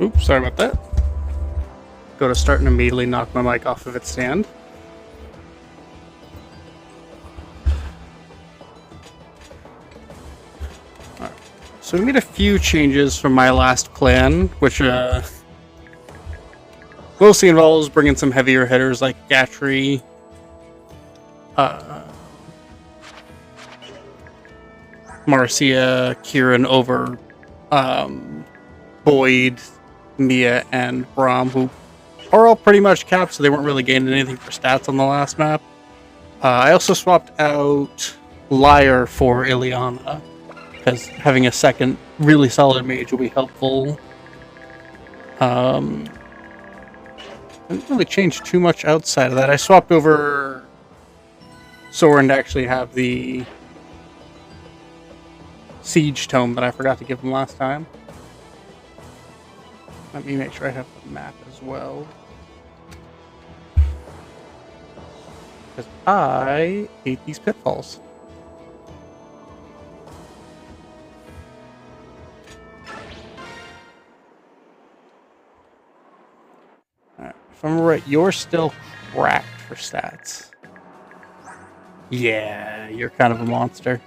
Oops, sorry about that. Go to start and immediately knock my mic off of its stand. Alright. So we made a few changes from my last plan, which mostly involves bringing some heavier hitters like Gatry, Marcia, Kieran over Boyd, Mia, and Braum, who are all pretty much capped, so they weren't really gaining anything for stats on the last map. I also swapped out Liar for Ileana, because having a second really solid mage will be helpful. I didn't really change too much outside of that. I swapped over Soren to actually have the Siege Tome that I forgot to give him last time. Let me make sure I have the map as well. Because I hate these pitfalls. Alright, if I'm right, you're still cracked for stats. Yeah, you're kind of a monster.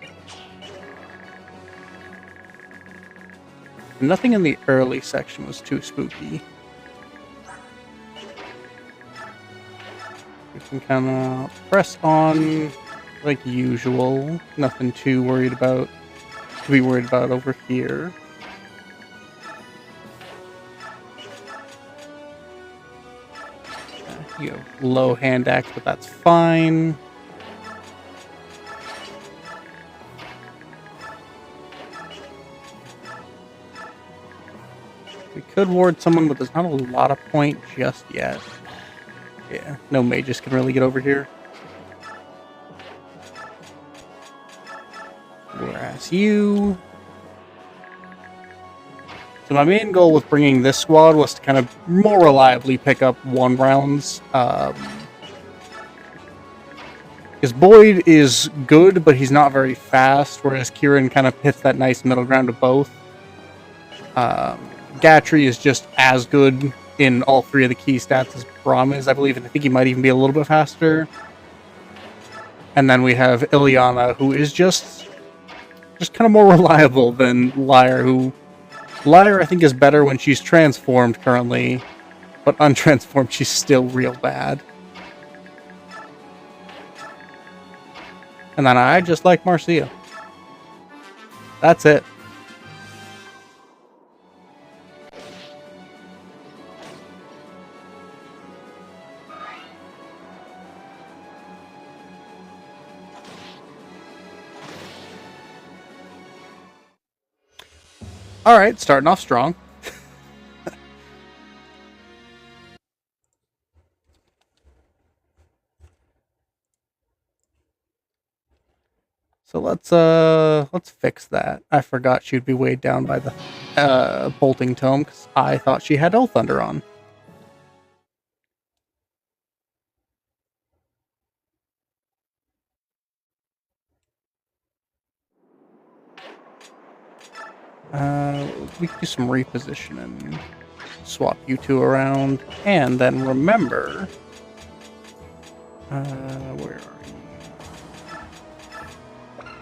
Nothing in the early section was too spooky. We can kind of press on like usual. Nothing too worried about to be worried about over here. You have low hand axe, but that's fine. We could ward someone, but there's not a lot of point just yet. Yeah, no mages can really get over here. Whereas you... So my main goal with bringing this squad was to kind of more reliably pick up 1 rounds. Because Boyd is good, but he's not very fast, whereas Kieran kind of hits that nice middle ground of both. Gatry is just as good in all 3 of the key stats as Braum is, I believe, and I think he might even be a little bit faster. And then we have Ileana, who is just kind of more reliable than Liar, who... Liar, I think, is better when she's transformed currently, but untransformed, she's still real bad. And then I just like Marcia. That's it. Alright, starting off strong. So let's fix that. I forgot she'd be weighed down by the bolting tome because I thought she had Oath Thunder on. We can do some repositioning. Swap you 2 around, and then remember... where are you?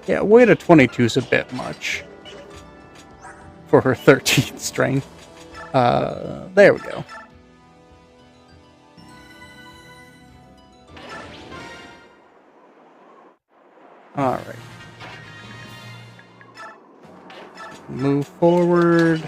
Yeah, weight of 22 is a bit much for her 13th strength. There we go. Alright. Move forward.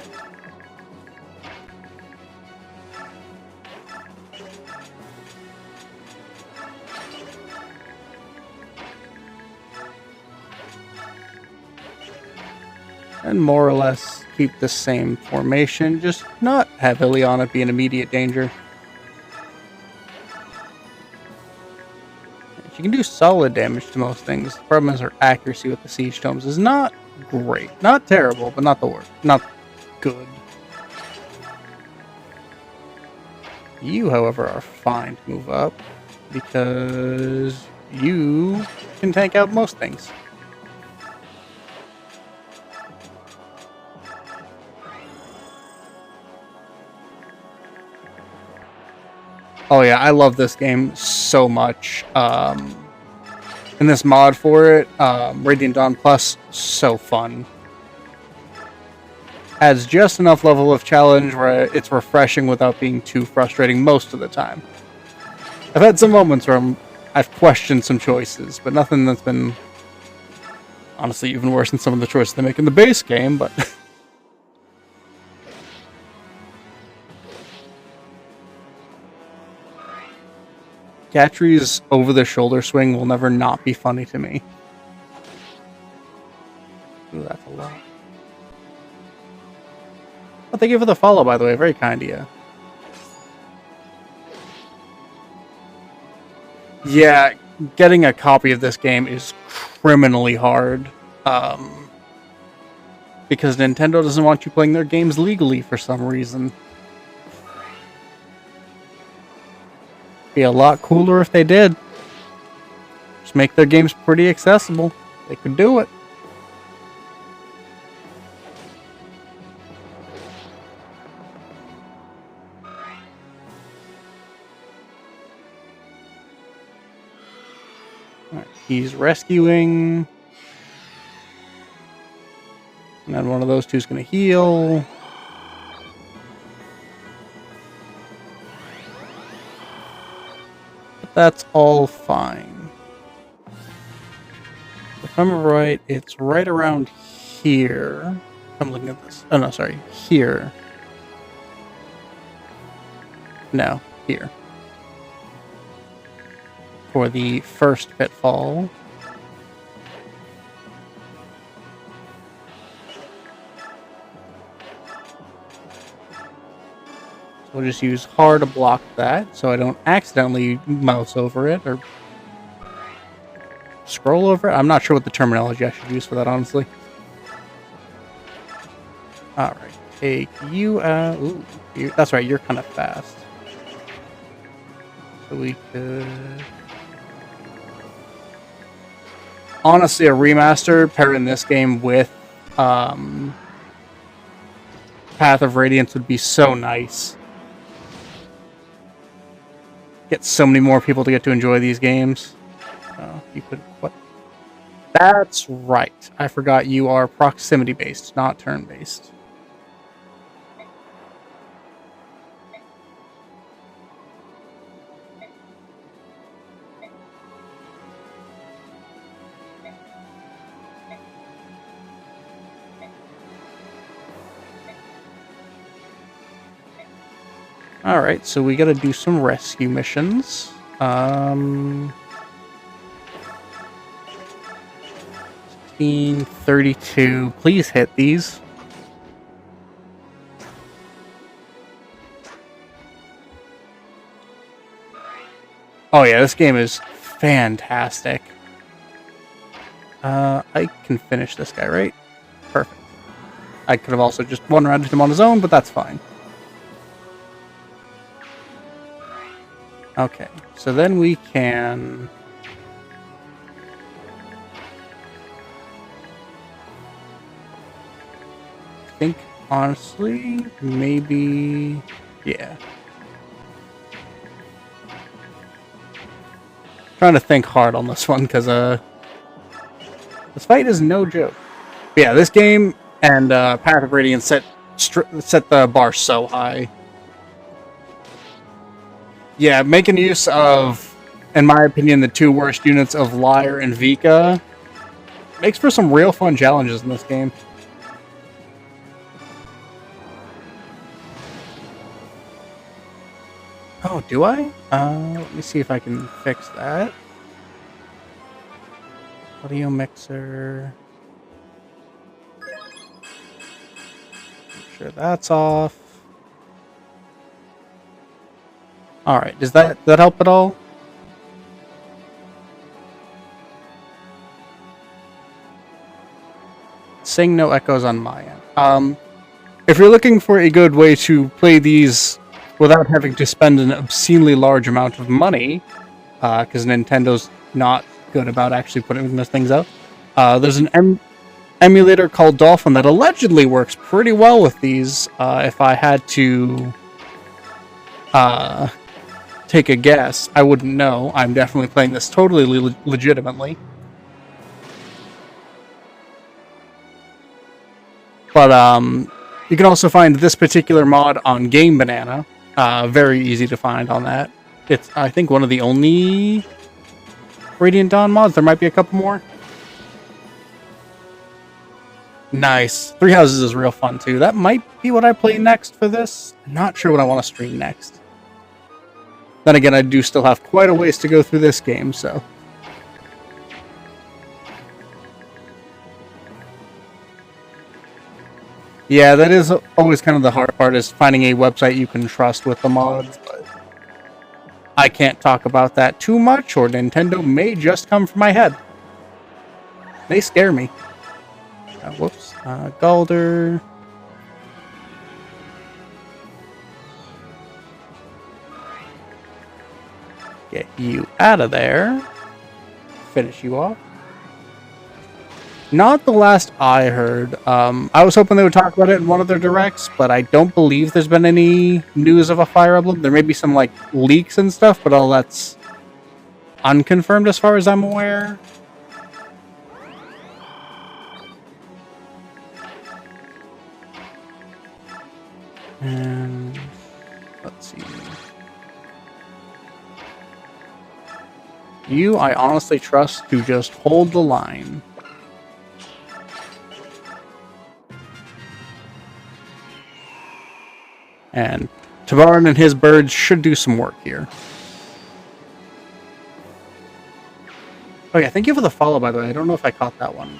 And more or less keep the same formation, just not have Ileana be in immediate danger. She can do solid damage to most things. The problem is her accuracy with the Siege Tomes is not great. Not terrible, but not the worst. Not good. You, however, are fine to move up because you can tank out most things. Oh yeah, I love this game so much. And this mod for it, Radiant Dawn Plus, so fun. Adds just enough level of challenge where it's refreshing without being too frustrating most of the time. I've had some moments where I've questioned some choices, but nothing that's been honestly even worse than some of the choices they make in the base game, but Gatry's over-the-shoulder swing will never not be funny to me. Ooh, that's a lot. Well, thank you for the follow, by the way. Very kind of you. Yeah, getting a copy of this game is criminally hard. Because Nintendo doesn't want you playing their games legally for some reason. Be a lot cooler if they did. Just make their games pretty accessible. They could do it. Alright, he's rescuing. And then one of those two is going to heal. But that's all fine. If I'm right, it's right around here. I'm looking at this. Oh, no, sorry. Here. No, here. For the first pitfall. We'll just use hard to block that so I don't accidentally mouse over it or scroll over it. I'm not sure what the terminology I should use for that, honestly. Alright, take you out. Ooh, that's right, you're kind of fast. So we could... Honestly, a remaster pairing this game with Path of Radiance would be so nice. Get so many more people to get to enjoy these games. Oh, you could... What? That's right. I forgot you are proximity-based, not turn-based. Alright, so we gotta do some rescue missions. 1632. Please hit these. Oh yeah, this game is fantastic. I can finish this guy, right? Perfect. I could have also just one-rounded him on his own, but that's fine. Okay, so then we can... I think, honestly, maybe... Yeah. Trying to think hard on this one, because, this fight is no joke. But yeah, this game and, Path of Radiance set the bar so high. Yeah, making use of, in my opinion, the two worst units of Lyre and Vika makes for some real fun challenges in this game. Oh, do I? Let me see if I can fix that. Audio mixer. Make sure that's off. Alright, does that help at all? Saying no echoes on my end. If you're looking for a good way to play these without having to spend an obscenely large amount of money, because Nintendo's not good about actually putting those things out, there's an emulator called Dolphin that allegedly works pretty well with these. If I had to take a guess. I wouldn't know. I'm definitely playing this totally legitimately. But you can also find this particular mod on Game Banana. Very easy to find on that. It's, I think, one of the only Radiant Dawn mods. There might be a couple more. Nice. Three Houses is real fun, too. That might be what I play next for this. I'm not sure what I want to stream next. Then again, I do still have quite a ways to go through this game, so... Yeah, that is always kind of the hard part, is finding a website you can trust with the mods, but... I can't talk about that too much, or Nintendo may just come for my head. They scare me. Whoops. Galder. Get you out of there. Finish you off. Not the last I heard. I was hoping they would talk about it in one of their directs, but I don't believe there's been any news of a Fire Emblem. There may be some, like, leaks and stuff, but all that's unconfirmed as far as I'm aware. And let's see. You, I honestly trust to just hold the line. And Tavarin and his birds should do some work here. Oh yeah, thank you for the follow, by the way. I don't know if I caught that one.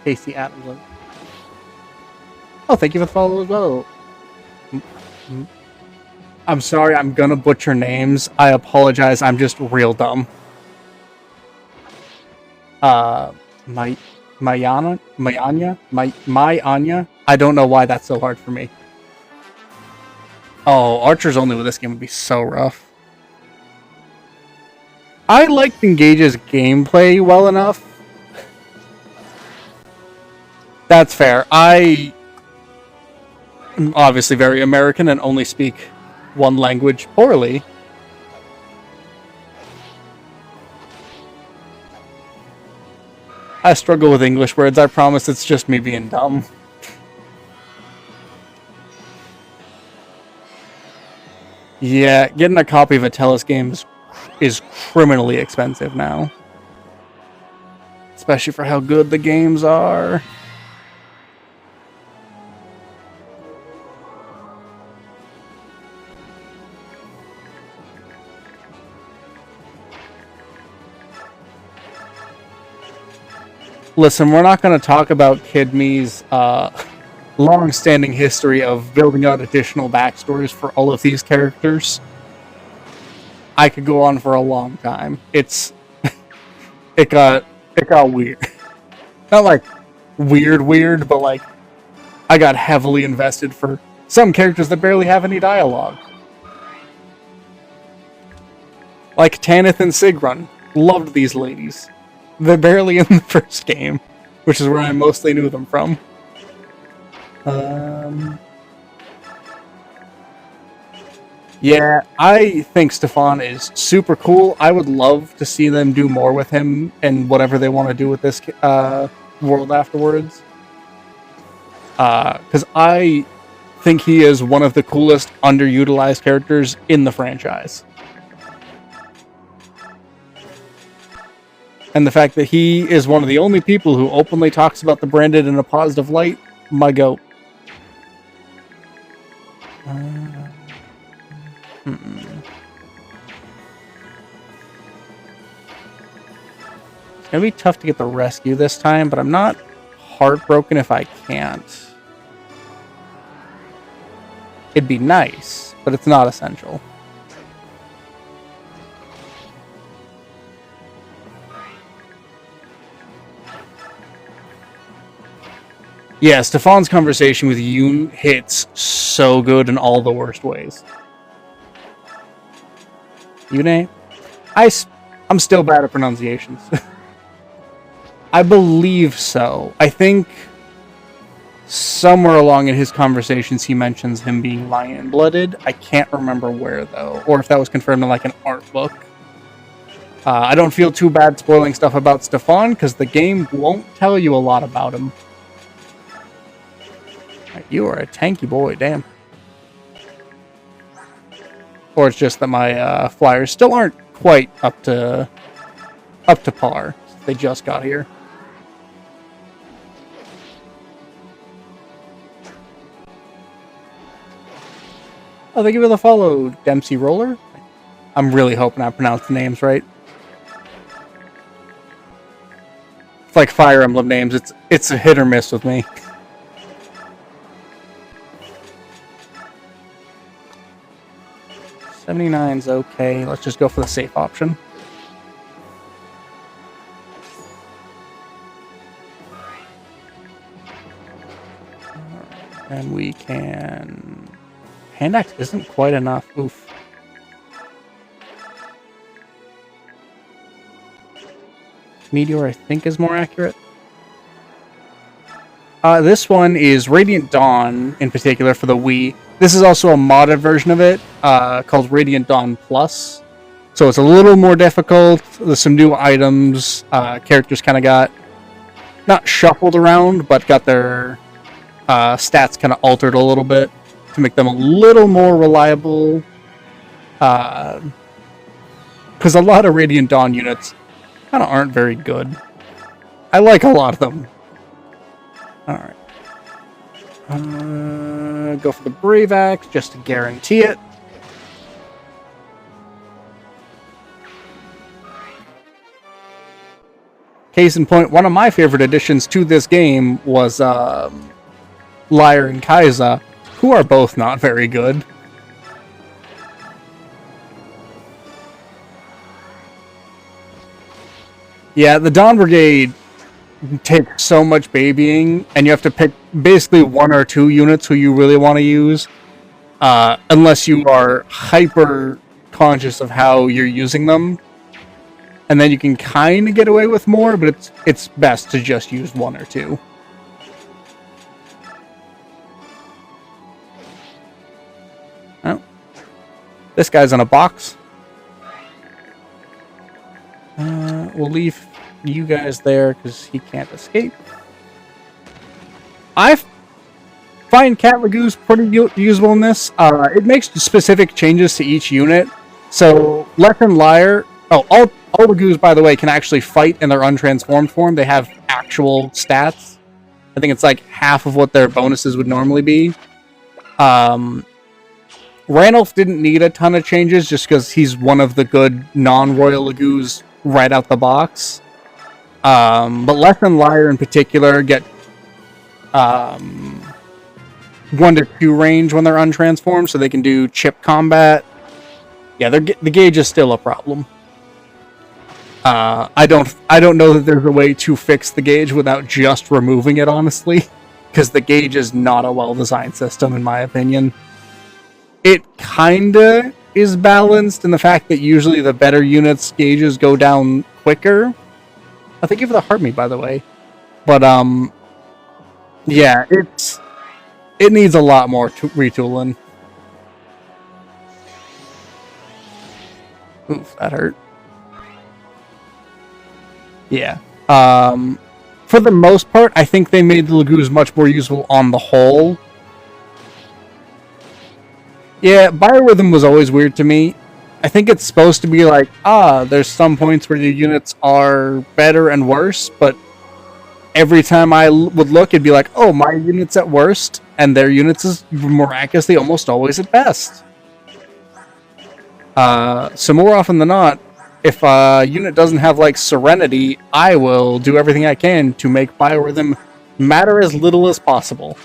Casey Adams. Oh, thank you for the follow as well. I'm sorry, I'm gonna butcher names. I apologize, I'm just real dumb. Mayanya? I don't know why that's so hard for me. Oh, Archers Only with this game would be so rough. I liked Engage's gameplay well enough. That's fair. I am obviously very American and only speak one language poorly. I struggle with English words. I promise it's just me being dumb. Yeah, getting a copy of a Tellus game is criminally expensive now. Especially for how good the games are. Listen, we're not going to talk about Kid Me's long-standing history of building out additional backstories for all of these characters. I could go on for a long time. It's it got weird. Not like weird, but like I got heavily invested for some characters that barely have any dialogue. Like Tanith and Sigrun. Loved these ladies. They're barely in the first game, which is where I mostly knew them from. Yeah, I think Stefan is super cool. I would love to see them do more with him and whatever they want to do with this world afterwards. Because I think he is one of the coolest underutilized characters in the franchise. And the fact that he is one of the only people who openly talks about the branded in a positive light, my goat. It's gonna be tough to get the rescue this time, but I'm not heartbroken if I can't. It'd be nice, but it's not essential. Yeah, Stefan's conversation with Yoon hits so good in all the worst ways. Yune? I'm still bad at pronunciations. I believe so. I think somewhere along in his conversations he mentions him being lion-blooded. I can't remember where, though, or if that was confirmed in like an art book. I don't feel too bad spoiling stuff about Stefan, because the game won't tell you a lot about him. You are a tanky boy, damn. Or it's just that my flyers still aren't quite up to par. They just got here. Oh, thank you for the follow, Dempsey Roller. I'm really hoping I pronounced the names right. It's like Fire Emblem names. It's a hit or miss with me. $79's okay. Let's just go for the safe option. And we can... Hand axe isn't quite enough. Oof. Meteor, I think, is more accurate. This one is Radiant Dawn, in particular, for the Wii. This is also a modded version of it, called Radiant Dawn Plus. So it's a little more difficult. There's some new items. Characters kind of got, not shuffled around, but got their stats kind of altered a little bit to make them a little more reliable. Because a lot of Radiant Dawn units kind of aren't very good. I like a lot of them. Alright. Go for the Brave Axe just to guarantee it. Case in point, one of my favorite additions to this game was Lyre and Kaiza, who are both not very good. Yeah, the Dawn Brigade takes so much babying, and you have to pick basically one or two units who you really want to use, unless you are hyper conscious of how you're using them. And then you can kind of get away with more, but it's best to just use one or two. Oh. This guy's in a box. We'll leave you guys there because he can't escape. I find Cat Lagoos pretty usable in this. It makes specific changes to each unit. So, Lech and Lyre... Oh, all Lagoos, by the way, can actually fight in their untransformed form. They have actual stats. I think it's like half of what their bonuses would normally be. Ranulf didn't need a ton of changes just because he's one of the good non-Royal Lagoos right out the box. But Lech and Lyre in particular get 1 to 2 range when they're untransformed, so they can do chip combat. Yeah, the gauge is still a problem. I don't know that there's a way to fix the gauge without just removing it, honestly, because the gauge is not a well-designed system, in my opinion. It kinda is balanced in the fact that usually the better units' gauges go down quicker. Thank you for the heart meat, by the way. But, yeah, it needs a lot more retooling. Oof, that hurt. Yeah. For the most part, I think they made the Lagoos much more usable on the whole. Yeah, biorhythm was always weird to me. I think it's supposed to be like, there's some points where your units are better and worse, but every time I would look, it'd be like, oh, my unit's at worst, and their units is miraculously almost always at best. So more often than not, if a unit doesn't have, like, Serenity, I will do everything I can to make biorhythm matter as little as possible.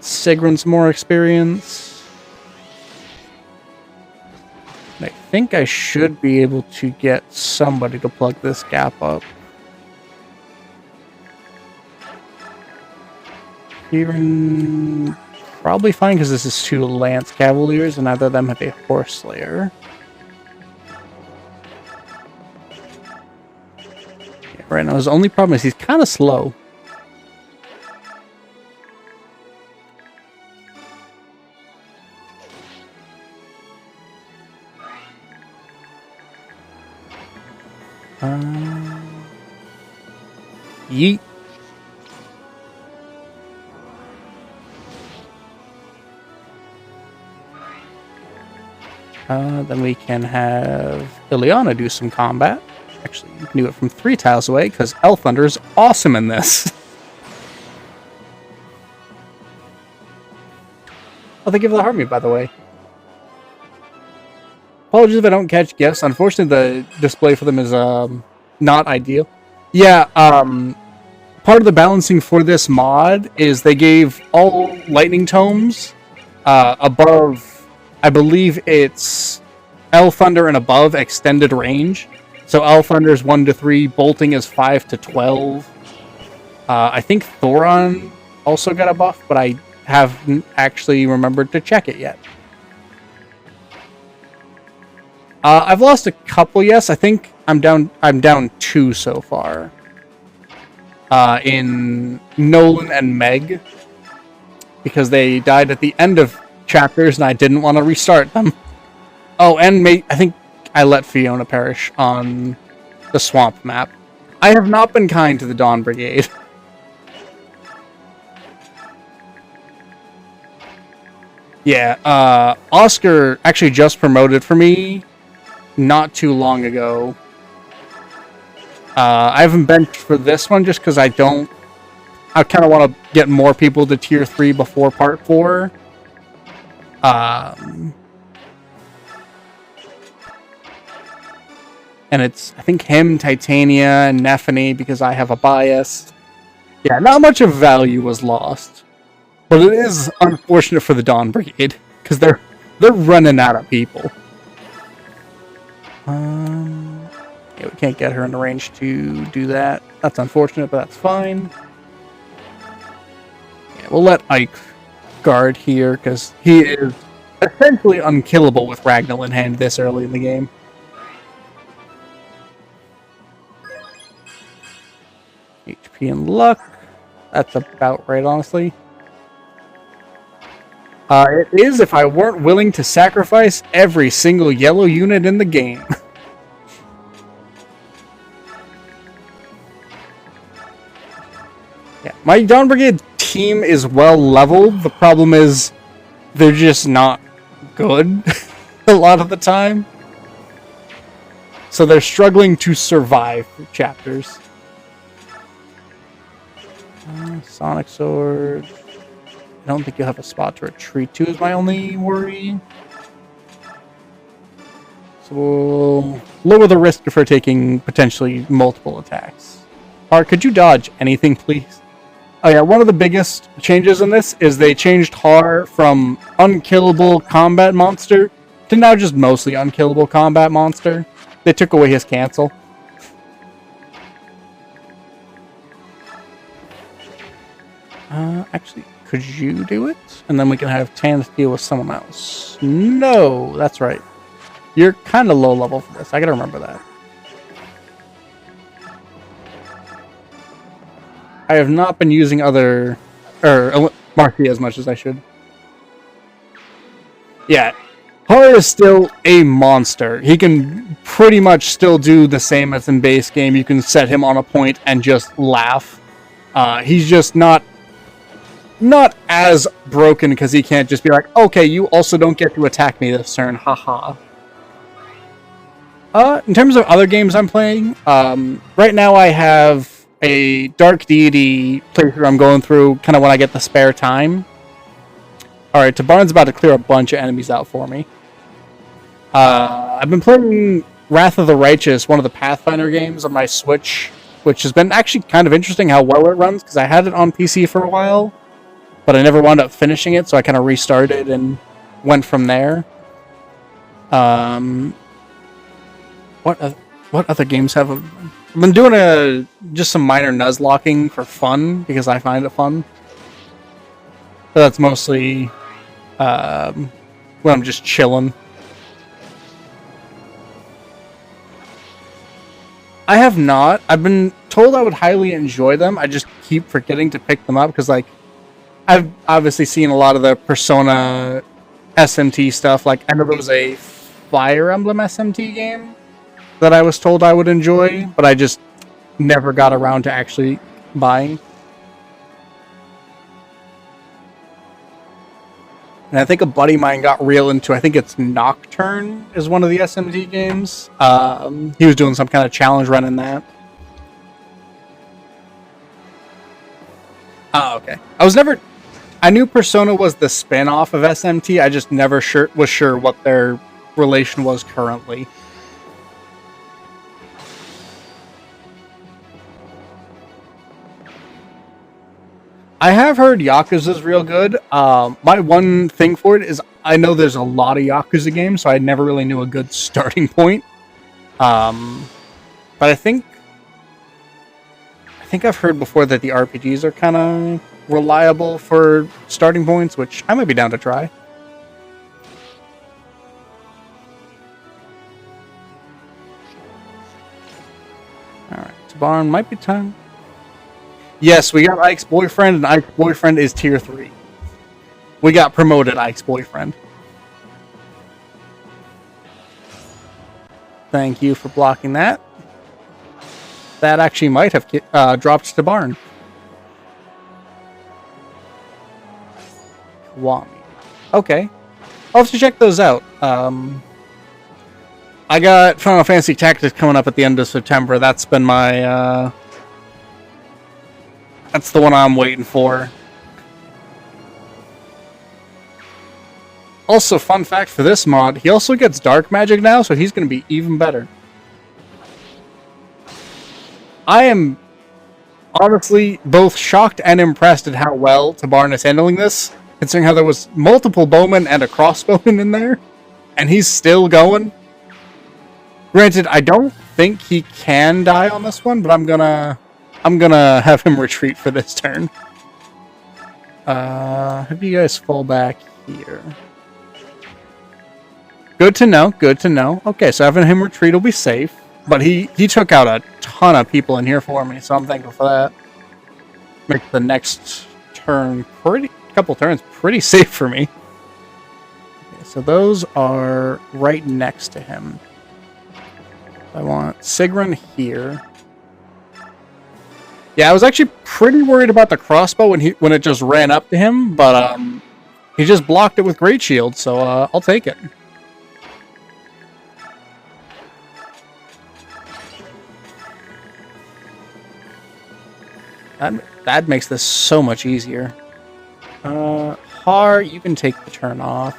Sigrun's more experience. And I think I should be able to get somebody to plug this gap up. Kieran, probably fine because this is 2 Lance Cavaliers and neither of them have a Horse Slayer. Right now, his only problem is he's kind of slow. Yeet. Then we can have Ileana do some combat. Actually, you can do it from 3 tiles away, because Thunder is awesome in this. Oh, thank you for the heart mute, by the way. Apologies if I don't catch gifts. Unfortunately, the display for them is not ideal. Yeah, part of the balancing for this mod is they gave all lightning tomes above, I believe it's Thunder and above extended range. So Thunder is 1 to 3, bolting is 5 to 12. I think Thoron also got a buff, but I haven't actually remembered to check it yet. I've lost a couple, yes. I think I'm down 2 so far. In Nolan and Meg. Because they died at the end of chapters and I didn't want to restart them. Oh, and I think I let Fiona perish on the swamp map. I have not been kind to the Dawn Brigade. Yeah, Oscar actually just promoted for me not too long ago. I haven't benched for this one just because I kind of want to get more people to tier 3 before part 4. And it's, I think, him, Titania, and Nephany, because I have a bias. Yeah, not much of value was lost. But it is unfortunate for the Dawn Brigade, because they're running out of people. Yeah, we can't get her in the range to do that. That's unfortunate, but that's fine. Yeah, we'll let Ike guard here, because he is essentially unkillable with Ragnall in hand this early in the game. HP and luck. That's about right, honestly. It is if I weren't willing to sacrifice every single yellow unit in the game. Yeah, my Dawn Brigade team is well leveled. The problem is they're just not good a lot of the time. So they're struggling to survive chapters. Sonic Sword. I don't think you'll have a spot to retreat to is my only worry. So we'll lower the risk for taking potentially multiple attacks. Har, could you dodge anything, please? Oh yeah, one of the biggest changes in this is they changed Har from unkillable combat monster to now just mostly unkillable combat monster. They took away his cancel. Actually, could you do it? And then we can have Tanith deal with someone else. No, that's right. You're kind of low level for this. I gotta remember that. I have not been using Marcy as much as I should. Yeah, Har is still a monster. He can pretty much still do the same as in base game. You can set him on a point and just laugh. He's just not as broken because he can't just be like, okay, you also don't get to attack me this turn, haha. In terms of other games I'm playing, right now I have a Dark Deity playthrough I'm going through kind of when I get the spare time. Alright, Tabarn's about to clear a bunch of enemies out for me. I've been playing Wrath of the Righteous, one of the Pathfinder games on my Switch, which has been actually kind of interesting how well it runs, because I had it on PC for a while, but I never wound up finishing it, so I kind of restarted and went from there. What other games have I've been doing just some minor nuzlocking for fun, because I find it fun. But that's mostly when I'm just chilling. I have not. I've been told I would highly enjoy them. I just keep forgetting to pick them up because, like, I've obviously seen a lot of the Persona SMT stuff. Like, I know there was a Fire Emblem SMT game that I was told I would enjoy, but I just never got around to actually buying. And I think a buddy of mine got real into, I think it's Nocturne is one of the SMT games. He was doing some kind of challenge run in that. Oh, okay. I knew Persona was the spin-off of SMT, I just never was sure what their relation was currently. I have heard Yakuza's real good. My one thing for it is I know there's a lot of Yakuza games, so I never really knew a good starting point. But I think I've heard before that the RPGs are kind of reliable for starting points, which I might be down to try. Alright, Tabarn might be time. Yes, we got Ike's boyfriend, and Ike's boyfriend is tier 3. We got promoted Ike's boyfriend. Thank you for blocking that. That actually might have dropped to Barn. Kiwami. Okay. I'll have to check those out. I got Final Fantasy Tactics coming up at the end of September. That's been my... That's the one I'm waiting for. Also, fun fact for this mod, he also gets dark magic now, so he's going to be even better. I am honestly both shocked and impressed at how well Tabarn is handling this, considering how there was multiple bowmen and a crossbowman in there, and he's still going. Granted, I don't think he can die on this one, but I'm gonna have him retreat for this turn. Have you guys fall back here. Good to know, good to know. Okay, so having him retreat will be safe. But he took out a ton of people in here for me, so I'm thankful for that. Make the next turn couple turns pretty safe for me. Okay, so those are right next to him. I want Sigrun here. Yeah, I was actually pretty worried about the crossbow when it just ran up to him, but he just blocked it with Great Shield, so I'll take it. That makes this so much easier. Har, you can take the turn off.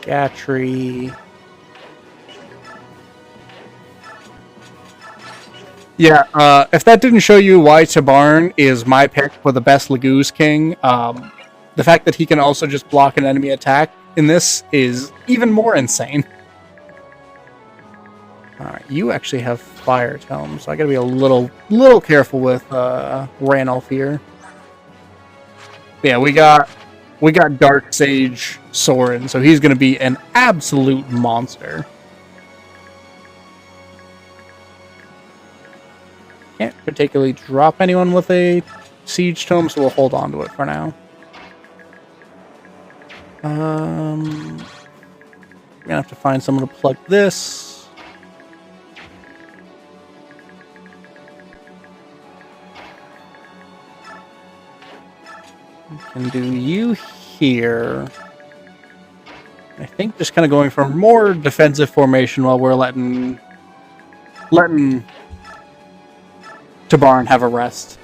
Gatry. Yeah, if that didn't show you why Tabarn is my pick for the best Laguz King, the fact that he can also just block an enemy attack in this is even more insane. Alright, you actually have Fire Tome, so I gotta be a little careful with Ranulf here. Yeah, we got Dark Sage Soren, so he's gonna be an absolute monster. Can't particularly drop anyone with a Siege Tome, so we'll hold on to it for now. I'm gonna have to find someone to plug this. We can do you here. I think just kind of going for more defensive formation while we're letting Tabarn have a rest.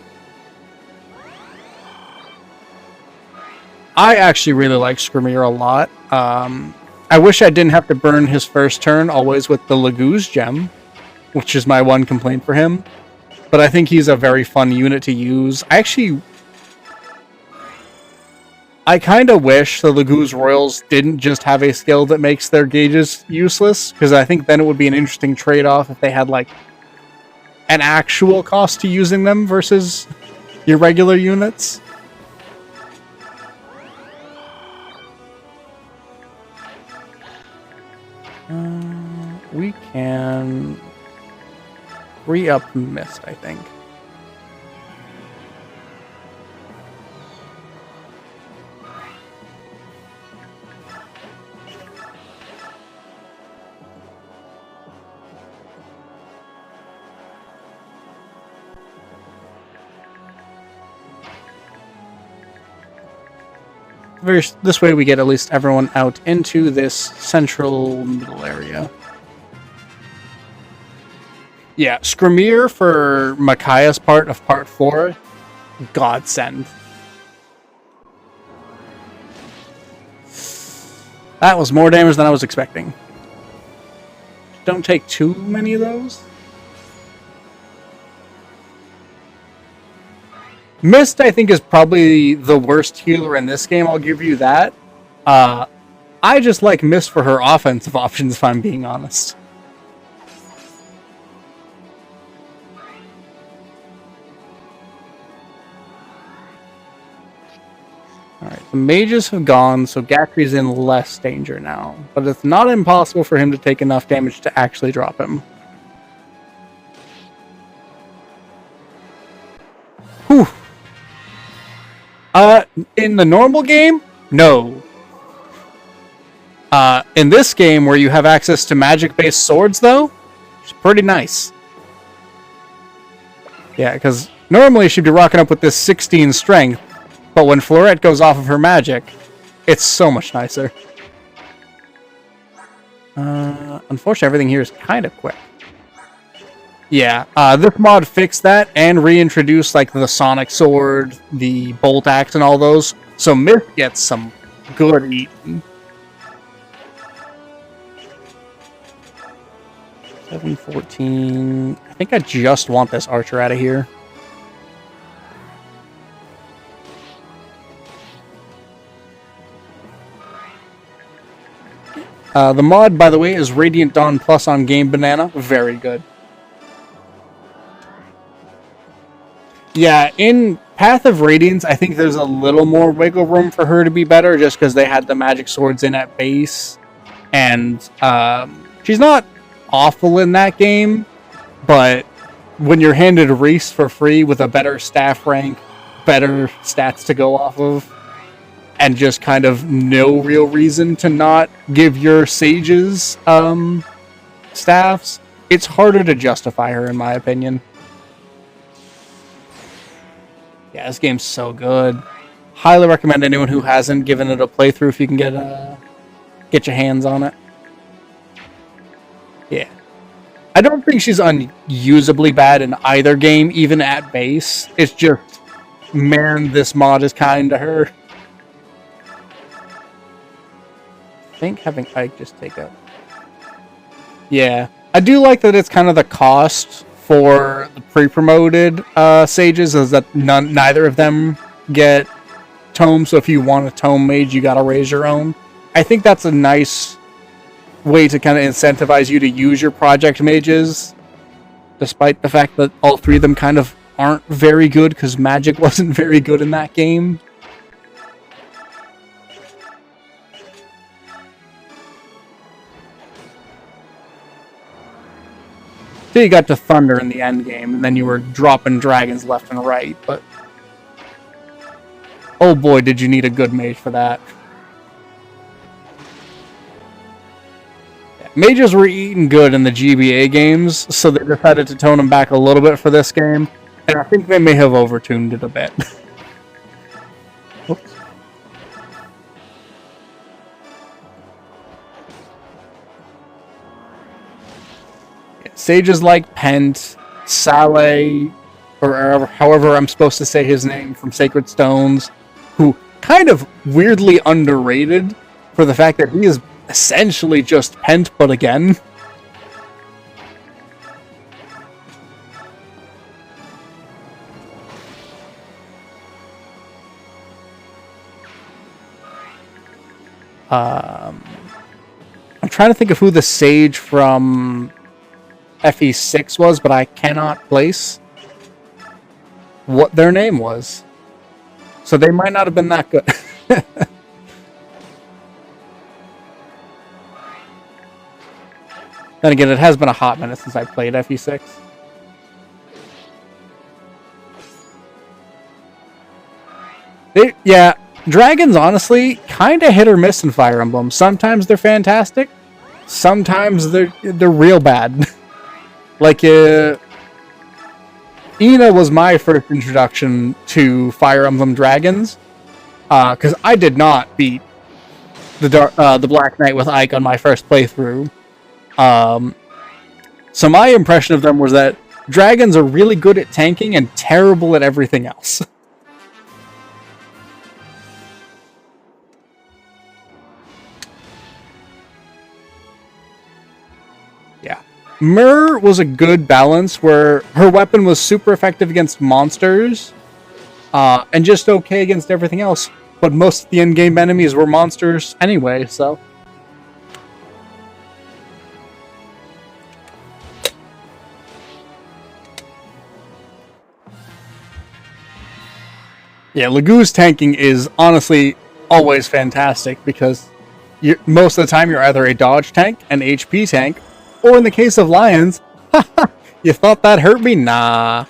I actually really like Skrimir a lot. I wish I didn't have to burn his first turn always with the Laguz gem, which is my one complaint for him. But I think he's a very fun unit to use. I kind of wish the Laguz Royals didn't just have a skill that makes their gauges useless, because I think then it would be an interesting trade-off if they had, like, an actual cost to using them versus your regular units. We can re-up Mist, I think. This way we get at least everyone out into this central middle area. Yeah, Skrimir for Micaiah's part of part 4, godsend. That was more damage than I was expecting. Don't take too many of those. Mist, I think, is probably the worst healer in this game, I'll give you that. I just like Mist for her offensive options, if I'm being honest. Alright, the mages have gone, so Gatry's in less danger now. But it's not impossible for him to take enough damage to actually drop him. Whew. In the normal game, no. In this game, where you have access to magic-based swords, though, it's pretty nice. Yeah, because normally she'd be rocking up with this 16 strength, but when Florette goes off of her magic, it's so much nicer. Unfortunately, everything here is kind of quick. Yeah, this mod fixed that and reintroduced like the Sonic Sword, the Bolt Axe, and all those. So Mist gets some good eating. 714. I think I just want this archer out of here. The mod, by the way, is Radiant Dawn Plus on Game Banana. Very good. Yeah, in Path of Radiance, I think there's a little more wiggle room for her to be better, just because they had the magic swords in at base. And she's not awful in that game, but when you're handed Reese for free with a better staff rank, better stats to go off of, and just kind of no real reason to not give your sages staffs, it's harder to justify her, in my opinion. Yeah, this game's so good. Highly recommend anyone who hasn't given it a playthrough if you can get your hands on it. Yeah. I don't think she's unusably bad in either game, even at base. It's just, man, this mod is kind to her. I think having Ike just take up. Yeah. I do like that it's kind of the cost for the pre-promoted sages is that neither of them get tomes, so if you want a tome mage, you gotta raise your own. I think that's a nice way to kind of incentivize you to use your project mages, despite the fact that all three of them kind of aren't very good, because magic wasn't very good in that game. So you got to Thunder in the end game, and then you were dropping dragons left and right, but oh boy, did you need a good mage for that. Yeah, mages were eating good in the GBA games, so they decided to tone them back a little bit for this game, and I think they may have overtuned it a bit. Oops. Sages like Pent, Saleh, or however I'm supposed to say his name from Sacred Stones, who kind of weirdly underrated for the fact that he is essentially just Pent, but again. I'm trying to think of who the sage from FE6 was, but I cannot place what their name was. So they might not have been that good. Then again, it has been a hot minute since I played FE6. Yeah, dragons, honestly, kind of hit or miss in Fire Emblem. Sometimes they're fantastic. Sometimes they're real bad. Like, Ina was my first introduction to Fire Emblem Dragons. Because I did not beat the Black Knight with Ike on my first playthrough. So my impression of them was that dragons are really good at tanking and terrible at everything else. Yeah. Myr was a good balance where her weapon was super effective against monsters, and just okay against everything else. But most of the in-game enemies were monsters anyway, so... Yeah, Lagoo's tanking is honestly always fantastic because most of the time you're either a dodge tank, an HP tank, or in the case of Lions, you thought that hurt me? Nah.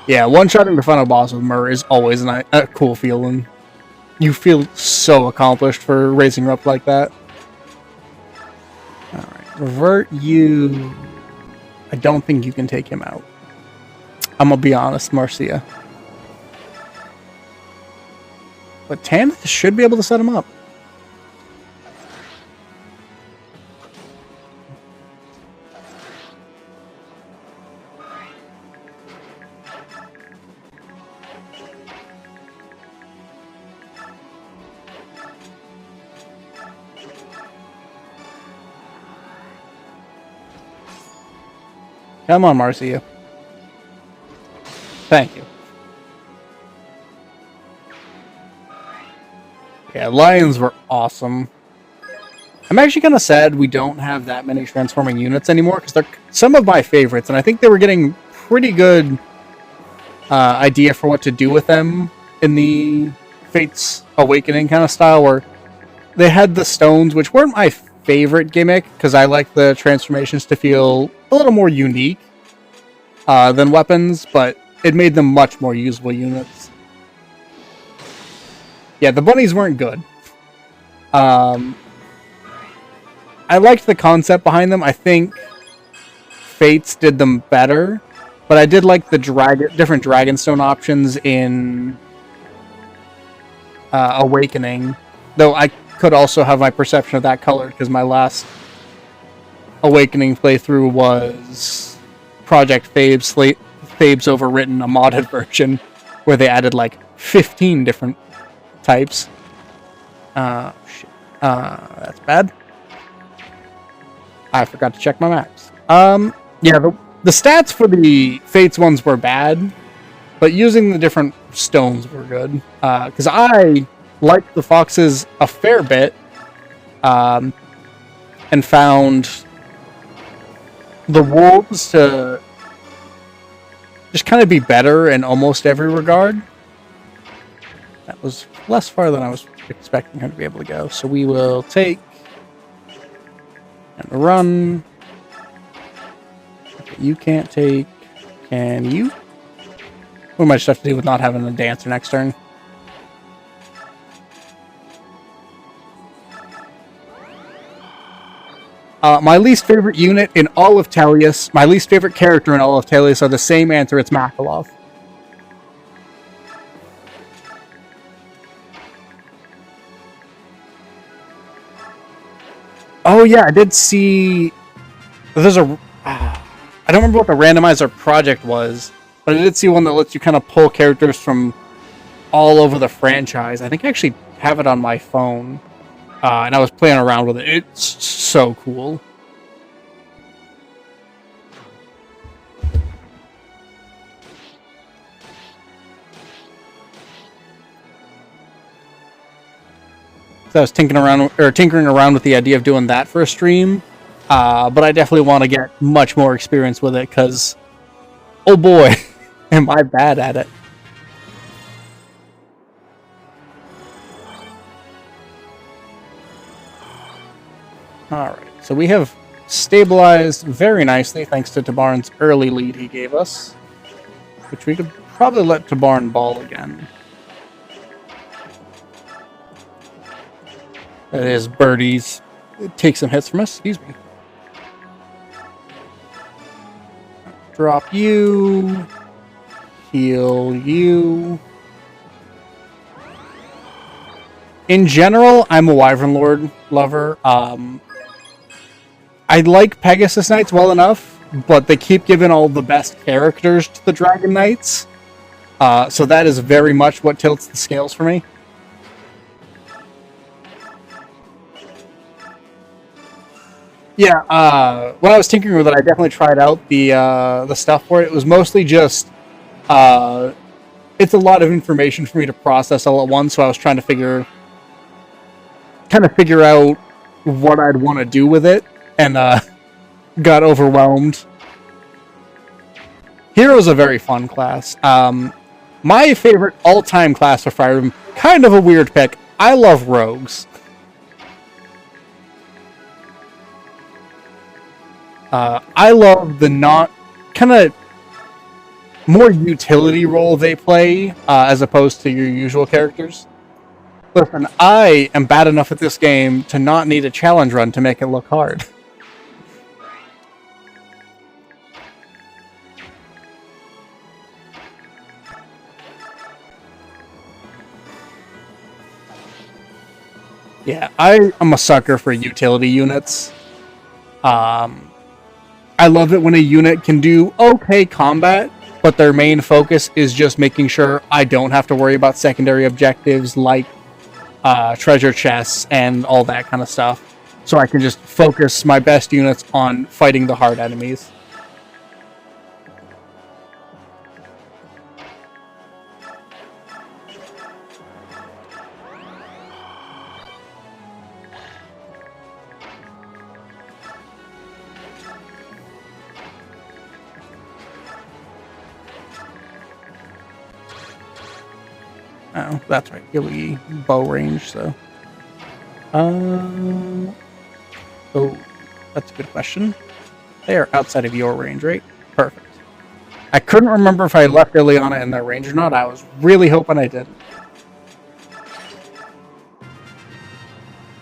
Yeah, one-shotting the final boss with Myr is always a cool feeling. You feel so accomplished for raising her up like that. Alright, revert you... I don't think you can take him out. I'm gonna be honest, Marcia. But Tanith should be able to set him up. Come on, Marcia. Thank you. Yeah, lions were awesome. I'm actually kind of sad we don't have that many transforming units anymore, because they're some of my favorites, and I think they were getting pretty good idea for what to do with them in the Fates Awakening kind of style, where they had the stones, which weren't my favorite gimmick, because I like the transformations to feel a little more unique than weapons, but it made them much more usable units. Yeah, the bunnies weren't good. I liked the concept behind them. I think Fates did them better, but I did like the different Dragonstone options in Awakening, though I could also have my perception of that colored, because my last Awakening playthrough was Project Thebes Overwritten, a modded version, where they added like 15 different types. Shit. That's bad. I forgot to check my maps. Yeah, the stats for the Fates ones were bad, but using the different stones were good. Because I liked the foxes a fair bit, and found the wolves to just kind of be better in almost every regard. That was less far than I was expecting her to be able to go. So we will take and run. Okay, you can't take. Can you? We might just have to do with not having a dancer next turn. My least favorite unit in all of Tellius, my least favorite character in all of Tellius are the same answer, it's Makalov. Oh yeah, I did see... There's a... I don't remember what the randomizer project was, but I did see one that lets you kind of pull characters from all over the franchise. I think I actually have it on my phone. And I was playing around with it. It's so cool. So I was tinkering around with the idea of doing that for a stream. But I definitely want to get much more experience with it, because, oh boy, am I bad at it. Alright, so we have stabilized very nicely thanks to Tabarn's early lead he gave us, which we could probably let Tabarn ball again. That is birdies. Take some hits from us, excuse me. Drop you. Heal you. In general, I'm a Wyvern Lord lover. I like Pegasus Knights well enough, but they keep giving all the best characters to the Dragon Knights. So that is very much what tilts the scales for me. Yeah, when I was tinkering with it, I definitely tried out the stuff for it. It was mostly just it's a lot of information for me to process all at once, so I was trying to figure out what I'd want to do with it, and got overwhelmed. Hero's a very fun class. My favorite all-time class for Fire Emblem, kind of a weird pick. I love rogues. I love the not kind of more utility role they play as opposed to your usual characters. Listen, I am bad enough at this game to not need a challenge run to make it look hard. Yeah, I am a sucker for utility units. I love it when a unit can do okay combat, but their main focus is just making sure I don't have to worry about secondary objectives like treasure chests and all that kind of stuff. So I can just focus my best units on fighting the hard enemies. Oh, that's right. He'll be bow range, so. Oh, that's a good question. They are outside of your range, right? Perfect. I couldn't remember if I left Ileana in their range or not. I was really hoping I did.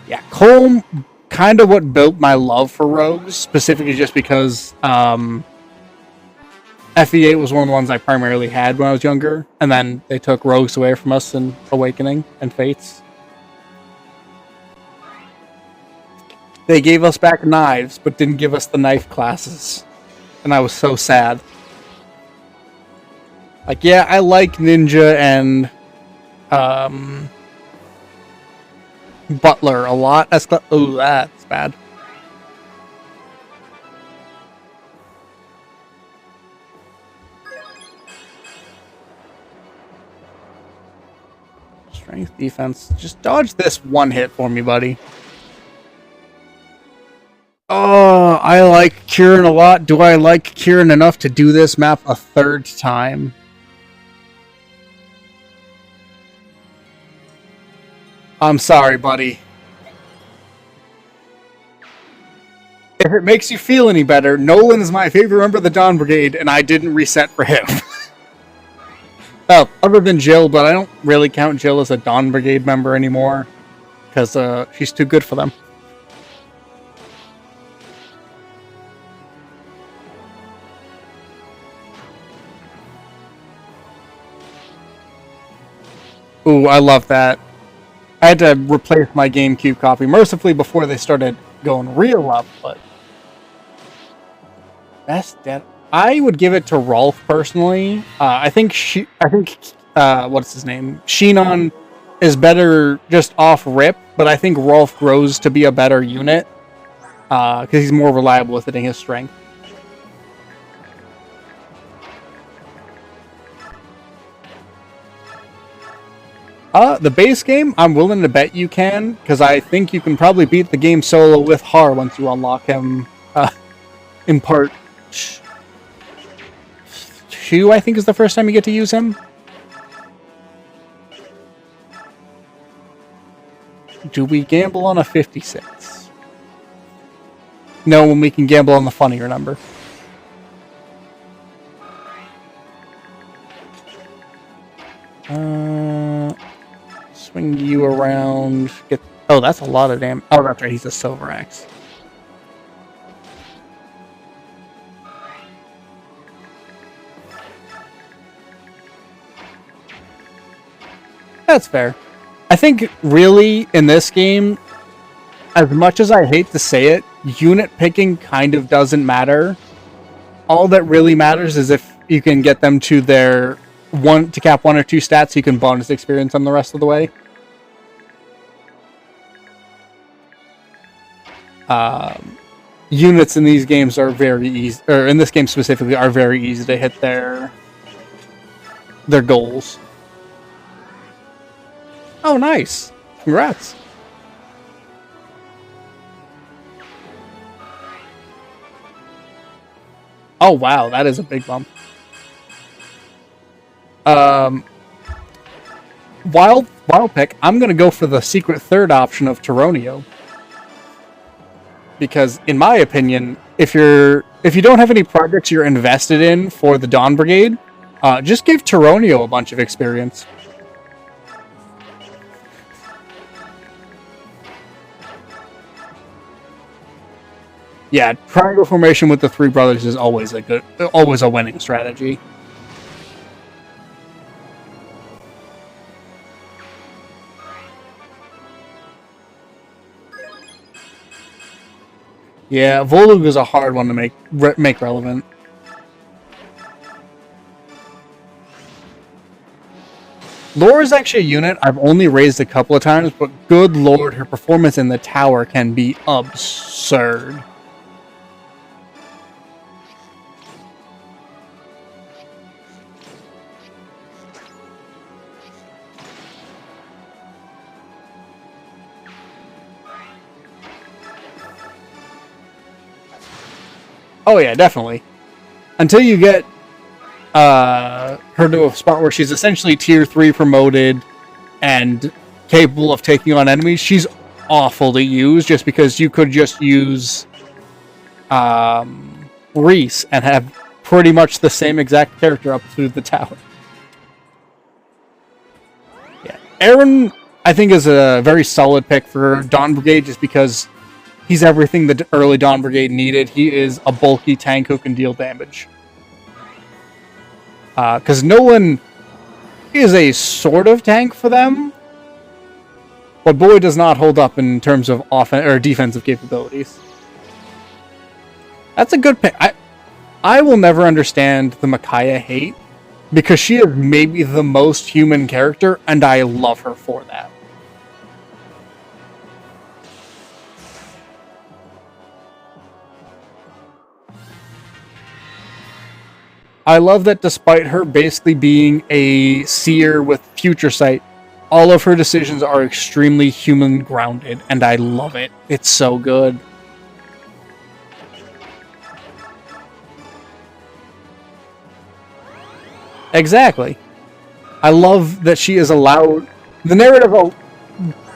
Yeah, Colm, kind of what built my love for rogues, specifically just because FE8 was one of the ones I primarily had when I was younger, and then they took rogues away from us in Awakening and Fates. They gave us back knives, but didn't give us the knife classes. And I was so sad. Like, yeah, I like Ninja and Butler a lot. That's bad. Strength, defense. Just dodge this one hit for me, buddy. Oh, I like Kieran a lot. Do I like Kieran enough to do this map a third time? I'm sorry, buddy. If it makes you feel any better, Nolan is my favorite member of the Dawn Brigade, and I didn't reset for him. Oh, other than Jill, but I don't really count Jill as a Dawn Brigade member anymore, because she's too good for them. Ooh, I love that. I had to replace my GameCube copy mercifully before they started going real up, but best dead. I would give it to Rolf personally. I think what's his name? Shinon is better just off rip, but I think Rolf grows to be a better unit because he's more reliable with hitting his strength. The base game, I'm willing to bet you can, because I think you can probably beat the game solo with Har once you unlock him in part 2, I think is the first time you get to use him. Do we gamble on a 56? know when we can gamble on the funnier number. Swing you around. Oh, that's a lot of damage. Oh, that's right. He's a silver axe. That's fair. I think really in this game, as much as I hate to say it, unit picking kind of doesn't matter. All that really matters is if you can get them to their to cap 1 or 2 stats, you can bonus experience them the rest of the way. Units in these games are very easy, or in this game specifically, are very easy to hit their goals. Oh, nice! Congrats! Oh wow, that is a big bump. Wild pick. I'm gonna go for the secret third option of Tyronio, because in my opinion, if you don't have any projects you're invested in for the Dawn Brigade, just give Tyronio a bunch of experience. Yeah, triangle formation with the 3 brothers is always a winning strategy. Yeah, Volug is a hard one to make relevant. Lore is actually a unit I've only raised a couple of times, but good lord, her performance in the tower can be absurd. Oh yeah, definitely. Until you get her to a spot where she's essentially tier 3 promoted and capable of taking on enemies, she's awful to use just because you could just use Reese and have pretty much the same exact character up through the tower. Yeah, Aaron, I think, is a very solid pick for Dawn Brigade just because he's everything the early Dawn Brigade needed. He is a bulky tank who can deal damage. Because Nolan is a sort of tank for them, but boy does not hold up in terms of offense or defensive capabilities. That's a good pick. I will never understand the Micaiah hate, because she is maybe the most human character, and I love her for that. I love that despite her basically being a seer with future sight, all of her decisions are extremely human grounded, and I love it. It's so good. Exactly. I love that she is allowed. The narrative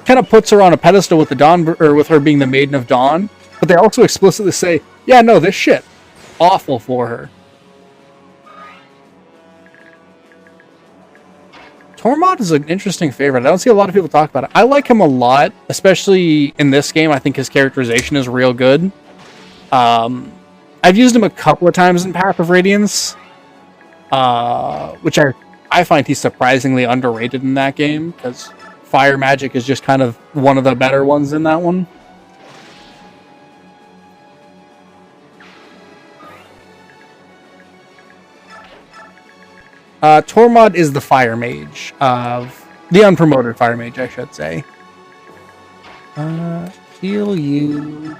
kind of puts her on a pedestal with the Dawn, or with her being the Maiden of Dawn, but they also explicitly say, "Yeah, no, this shit, awful for her." Tormod is an interesting favorite. I don't see a lot of people talk about it. I like him a lot, especially in this game. I think his characterization is real good. I've used him a couple of times in Path of Radiance, which I find he's surprisingly underrated in that game, because fire magic is just kind of one of the better ones in that one. Tormod is the fire mage of the unpromoted fire mage, I should say. Heal you.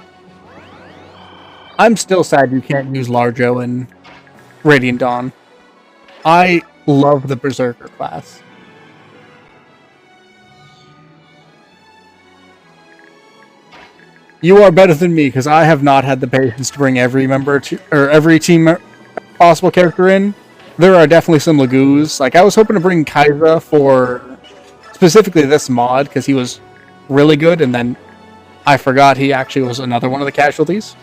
I'm still sad you can't use Larjo in Radiant Dawn. I love the Berserker class. You are better than me, because I have not had the patience to bring every team possible character in. There are definitely some Lagoos. Like, I was hoping to bring Kaiza for specifically this mod, because he was really good, and then I forgot he actually was another one of the casualties.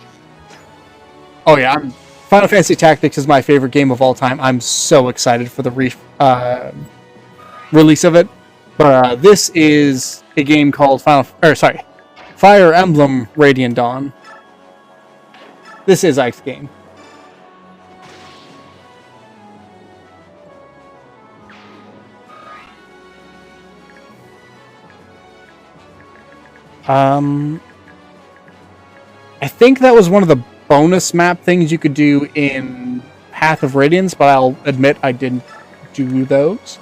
Oh yeah, Final Fantasy Tactics is my favorite game of all time. I'm so excited for the release of it. But this is a game called Fire Emblem Radiant Dawn. This is Ike's game. I think that was one of the bonus map things you could do in Path of Radiance, but I'll admit I didn't do those.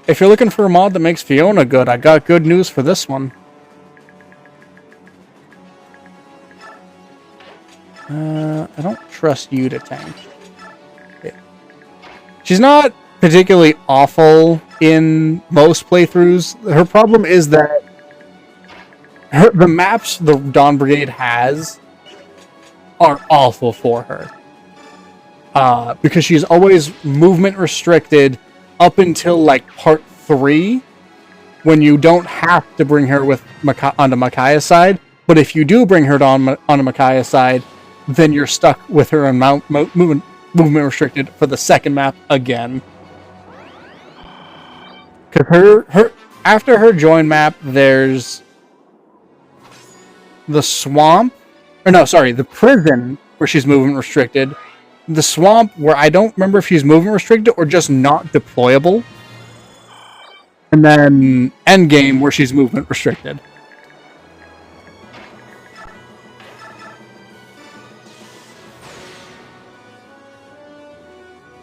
If you're looking for a mod that makes Fiona good, I got good news for this one. I don't trust you to tank. Yeah. She's not particularly awful in most playthroughs. Her problem is that the maps the Dawn Brigade has are awful for her. Because she's always movement restricted up until like part 3, when you don't have to bring her with onto Micaiah's side. But if you do bring her onto Micaiah's side, then you're stuck with her on movement restricted for the second map again. Because after her join map, there's the swamp, the prison where she's movement restricted. The swamp where I don't remember if she's movement restricted or just not deployable. And then endgame where she's movement restricted.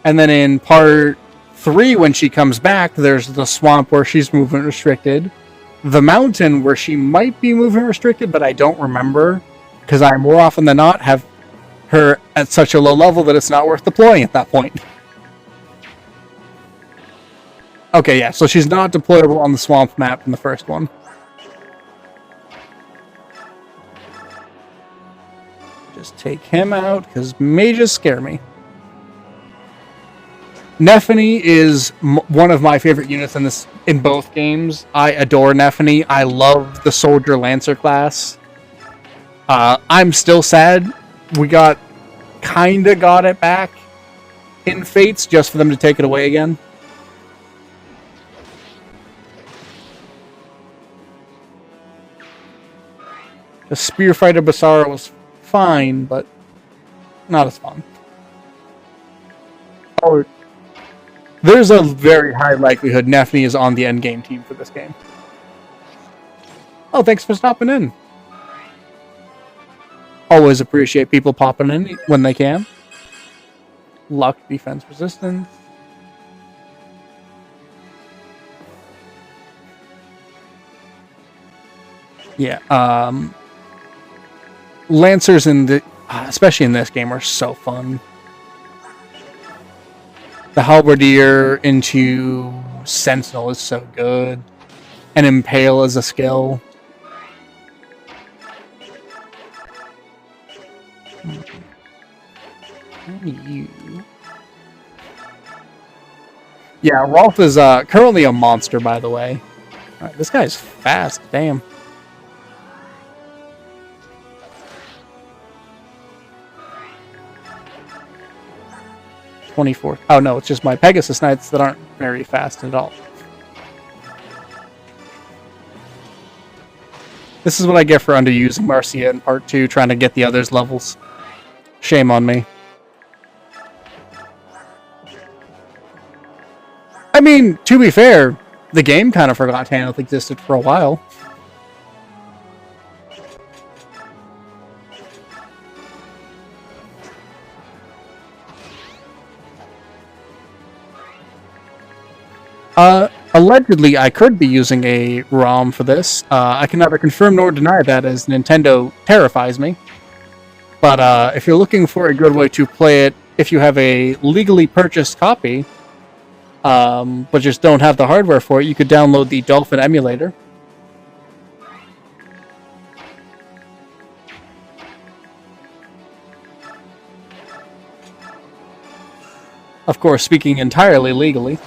And then in part 3, when she comes back, there's the swamp where she's movement restricted. The mountain where she might be movement restricted, but I don't remember. Because I more often than not have her at such a low level that it's not worth deploying at that point. Okay, yeah, so she's not deployable on the swamp map in the first one. Just take him out, because mages scare me. Nephany is one of my favorite units in both games. I adore Nephany. I love the Soldier Lancer class. I'm still sad we got it back in Fates just for them to take it away again. The Spearfighter Basara was fine, but not as fun. Oh, there's a very high likelihood Nephany is on the endgame team for this game. Oh, thanks for stopping in. Always appreciate people popping in when they can. Luck, defense, resistance. Yeah, Lancers especially in this game, are so fun. The Halberdier into Sentinel is so good. And Impale is a skill. You. Yeah, Rolf is currently a monster, by the way. Alright, this guy's fast, damn. Oh no, it's just my Pegasus Knights that aren't very fast at all. This is what I get for underusing Marcia in part 2, trying to get the others levels. Shame on me. I mean, to be fair, the game kind of forgot Tanith existed for a while. Allegedly, I could be using a ROM for this. I can neither confirm nor deny that, as Nintendo terrifies me. But if you're looking for a good way to play it, if you have a legally purchased copy, but just don't have the hardware for it, you could download the Dolphin emulator. Of course, speaking entirely legally.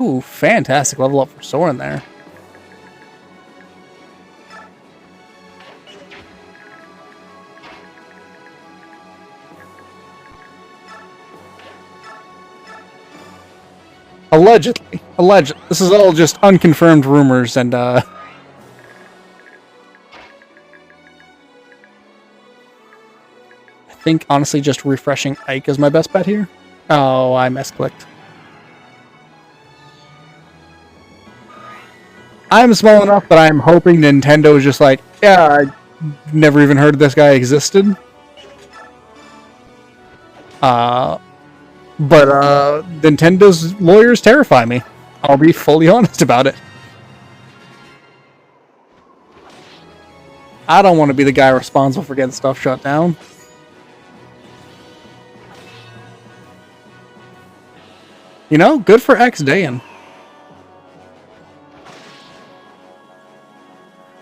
Ooh, fantastic level up for Soren there. Allegedly. Alleged. This is all just unconfirmed rumors, and I think, honestly, just refreshing Ike is my best bet here. Oh, I misclicked. I'm small enough that I'm hoping Nintendo is just like, yeah, I never even heard this guy existed. But Nintendo's lawyers terrify me. I'll be fully honest about it. I don't want to be the guy responsible for getting stuff shut down. You know, good for X-Dayin.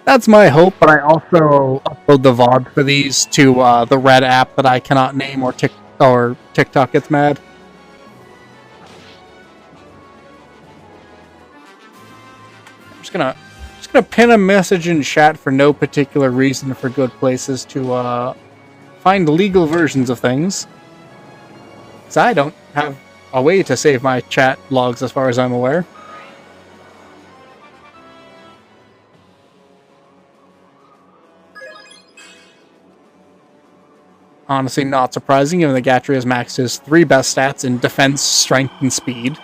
That's my hope, but I also upload the VOD for these to the Red app that I cannot name, or TikTok gets mad. I'm just gonna pin a message in chat for no particular reason for good places to find legal versions of things. Because I don't have a way to save my chat logs as far as I'm aware. Honestly, not surprising, given that Gatry has maxed his 3 best stats in defense, strength, and speed.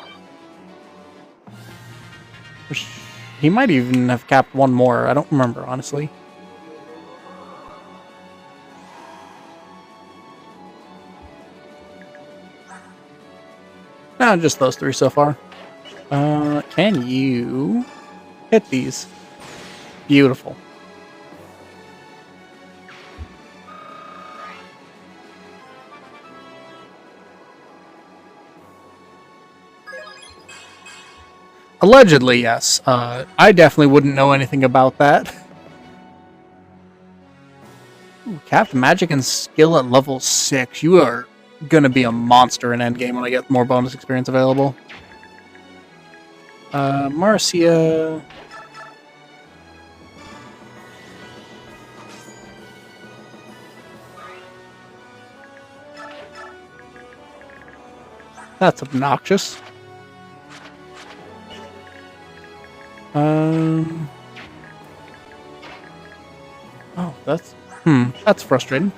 He might even have capped one more. I don't remember, honestly. No, just those 3 so far. Can you hit these? Beautiful. Allegedly, yes. I definitely wouldn't know anything about that. Ooh, capped magic and skill at level 6. You are gonna be a monster in endgame when I get more bonus experience available. Marcia. That's obnoxious. Oh, that's frustrating.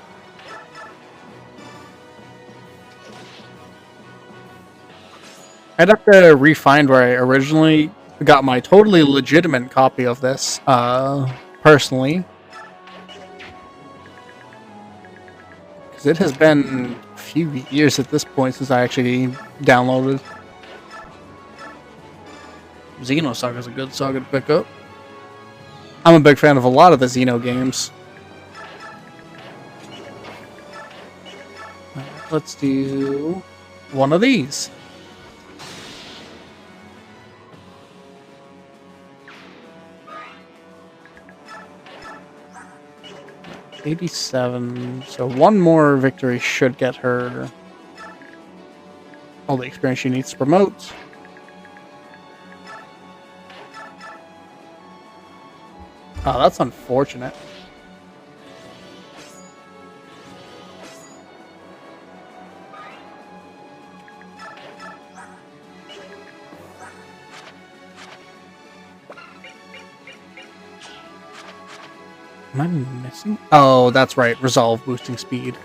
I'd have to re-find where I originally got my totally legitimate copy of this, personally. Because it has been a few years at this point since I actually downloaded. Xenosaga is a good saga to pick up. I'm a big fan of a lot of the Xeno games. Let's do one of these. $87. So one more victory should get her all the experience she needs to promote. Oh, that's unfortunate. Am I missing? Oh, that's right. Resolve boosting speed.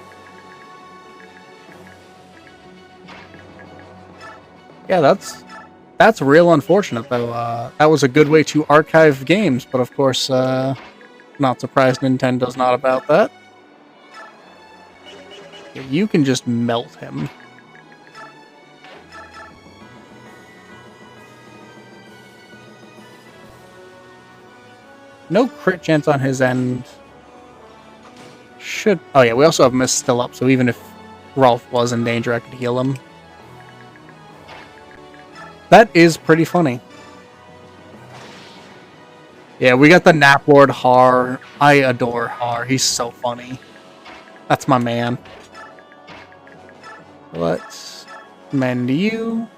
Yeah, that's real unfortunate, though. That was a good way to archive games, but of course, not surprised Nintendo's not about that. Yeah, you can just melt him. No crit chance on his end. Should... Oh yeah, we also have Mist still up, so even if Rolf was in danger, I could heal him. That is pretty funny. Yeah, we got the Nap Lord Har. I adore Har. He's so funny. That's my man. Let's mend you.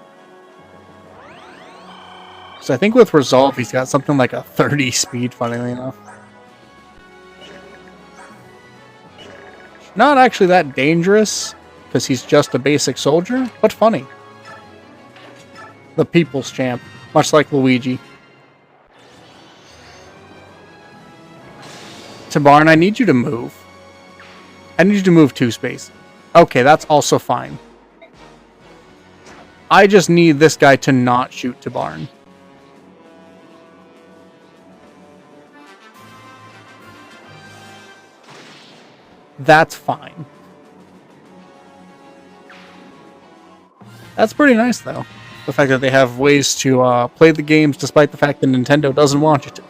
So I think with Resolve, he's got something like a 30 speed, funnily enough. Not actually that dangerous, because he's just a basic soldier, but funny. The people's champ, much like Luigi. Tabarn, I need you to move. I need you to move 2 spaces. Okay, that's also fine. I just need this guy to not shoot Tabarn. That's fine. That's pretty nice, though. The fact that they have ways to play the games despite the fact that Nintendo doesn't want you to.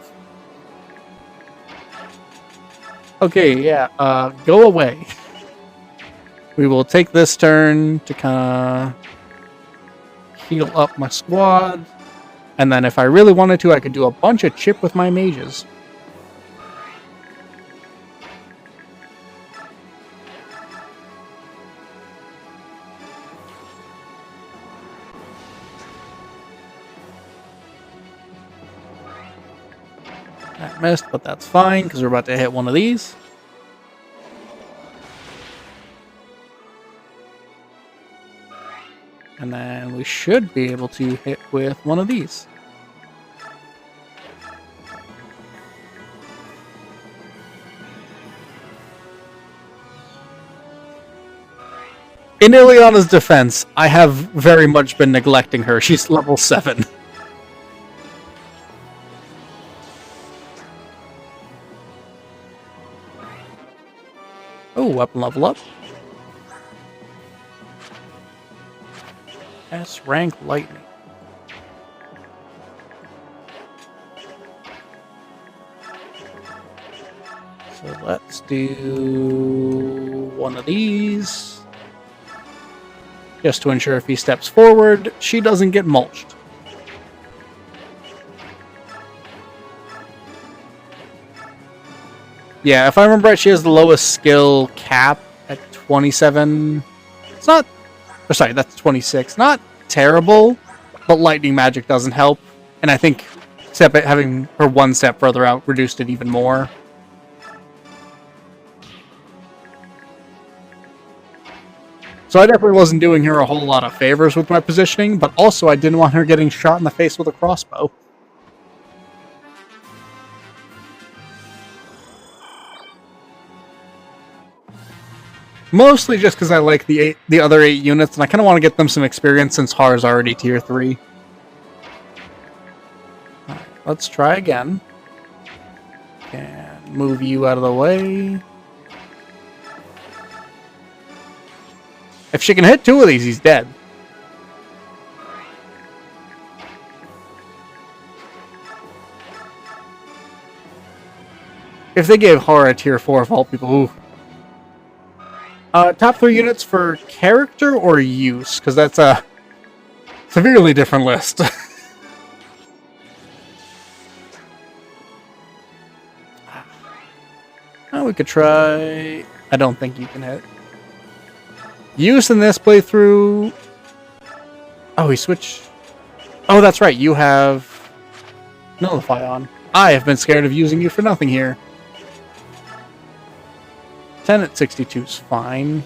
Okay, yeah, go away. We will take this turn to kind of heal up my squad. And then if I really wanted to, I could do a bunch of chip with my mages. That missed, but that's fine, because we're about to hit one of these. And then we should be able to hit with one of these. In Ileana's defense, I have very much been neglecting her. She's level 7. Oh, weapon level up. S rank lightning. So let's do one of these. Just to ensure if he steps forward, she doesn't get mulched. Yeah, if I remember right, she has the lowest skill cap at 27. It's not... Oh, sorry, that's 26. Not terrible, but lightning magic doesn't help. And I think having her one step further out reduced it even more. So I definitely wasn't doing her a whole lot of favors with my positioning, but also I didn't want her getting shot in the face with a crossbow. Mostly just because I like the other 8 units, and I kind of want to get them some experience since Har is already tier 3. Alright, let's try again. And move you out of the way. If she can hit 2 of these, he's dead. If they gave Har a tier 4 of all people, ooh. Top 3 units for character or use? Because that's a severely different list. We could try... I don't think you can hit. Use in this playthrough... Oh, he switched... Oh, that's right. You have... Nullify on. I have been scared of using you for nothing here. 10 at 62 is fine.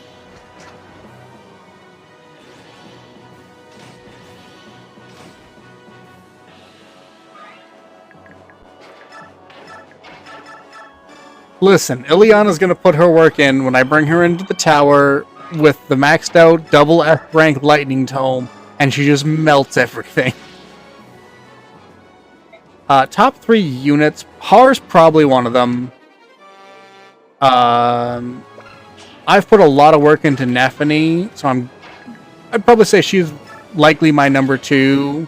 Listen, Ileana's going to put her work in when I bring her into the tower with the maxed out double F rank lightning tome, and she just melts everything. Top 3 units. Har's probably one of them. I've put a lot of work into Nephany, so I'd probably say she's likely my number 2,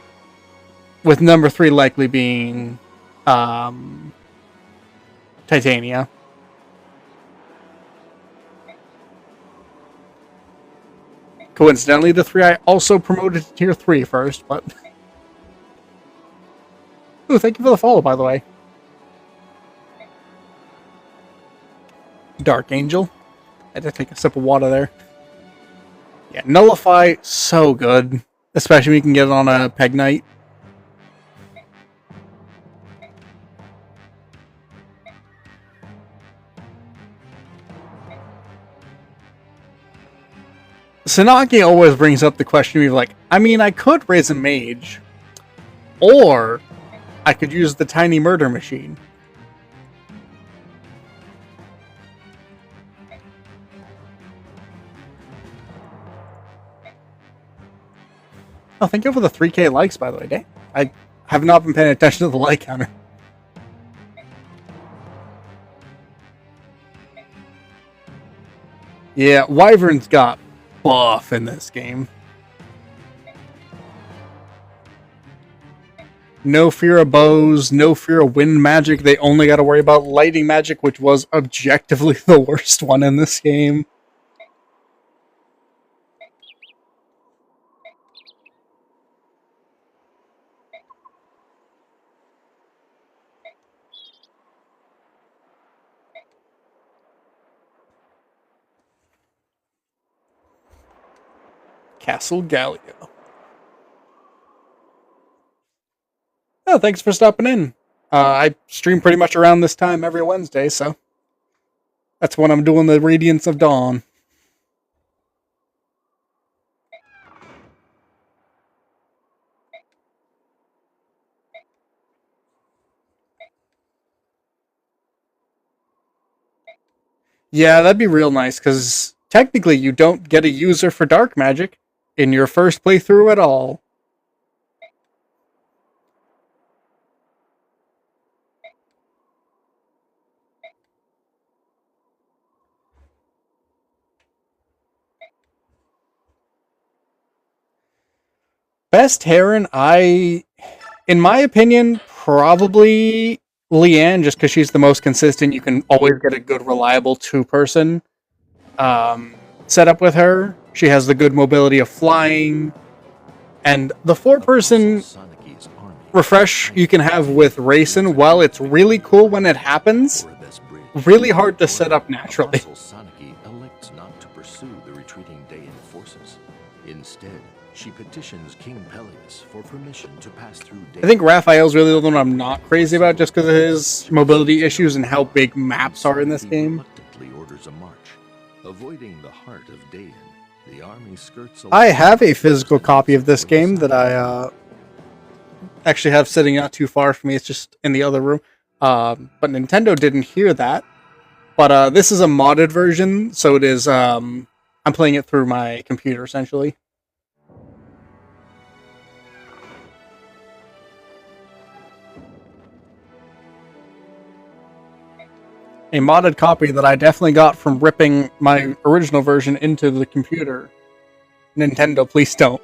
with number 3 likely being Titania. Coincidentally, the 3 I also promoted to tier 3 first, but... Ooh, thank you for the follow, by the way. Dark Angel. I had to take a sip of water there. Yeah, Nullify, so good. Especially when you can get it on a Peg Knight. Sanaki always brings up the question of like, I mean, I could raise a mage, or I could use the tiny murder machine. Oh, thank you for the 3K likes, by the way. Dang. I have not been paying attention to the like counter. Yeah, Wyvern's got buff in this game. No fear of bows, no fear of wind magic. They only got to worry about lightning magic, which was objectively the worst one in this game. Castle Gallia. Oh, thanks for stopping in. I stream pretty much around this time every Wednesday, so that's when I'm doing the Radiance of Dawn. Yeah, that'd be real nice, because technically you don't get a user for dark magic in your first playthrough at all. Best Heron, in my opinion, probably Leanne, just because she's the most consistent. You can always get a good, reliable two-person setup with her. She has the good mobility of flying, and the four-person refresh you can have with Racing, while it's really cool when it happens, really hard to set up naturally. Elects not to pursue the retreating Daean forces. Instead, she petitions King Peleus for permission to pass through Daean. I think Raphael's really the one I'm not crazy about, just because of his mobility issues and how big maps are in this game. Reluctantly orders a march. Avoiding the heart of Daean, the army skirts I have a physical copy of this game that I actually have sitting not too far from me. It's just in the other room. But Nintendo didn't hear that. But this is a modded version, so it is. I'm playing it through my computer essentially. A modded copy that I definitely got from ripping my original version into the computer. Nintendo, please don't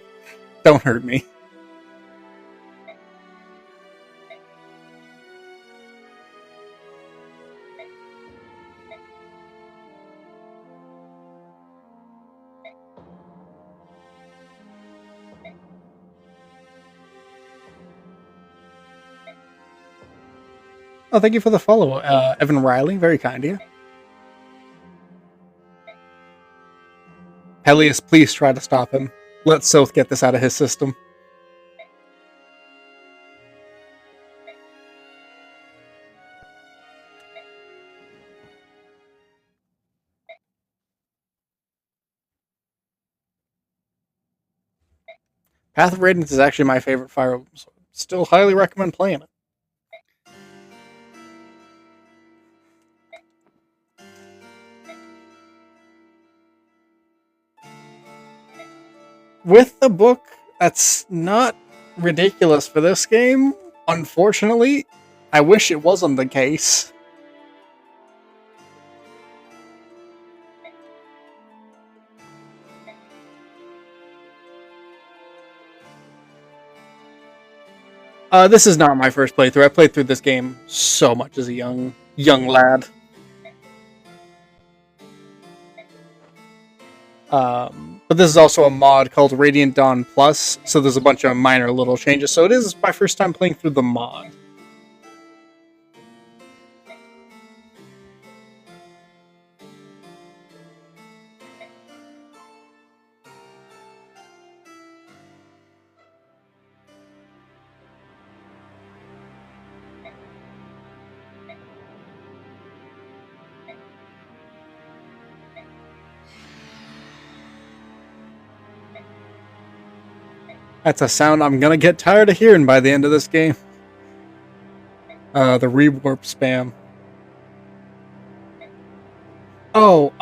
hurt me. Oh, thank you for the follow, Evan Riley. Very kind of you. Peleus, please try to stop him. Let Soth get this out of his system. Path of Radiance is actually my favorite Fire Emblem, so still highly recommend playing it. With the book, that's not ridiculous for this game. Unfortunately, I wish it wasn't the case. This is not my first playthrough. I played through this game so much as a young lad. But this is also a mod called Radiant Dawn Plus, so there's a bunch of minor little changes. So it is my first time playing through the mod. That's a sound I'm gonna get tired of hearing by the end of this game. The rewarp spam. Oh,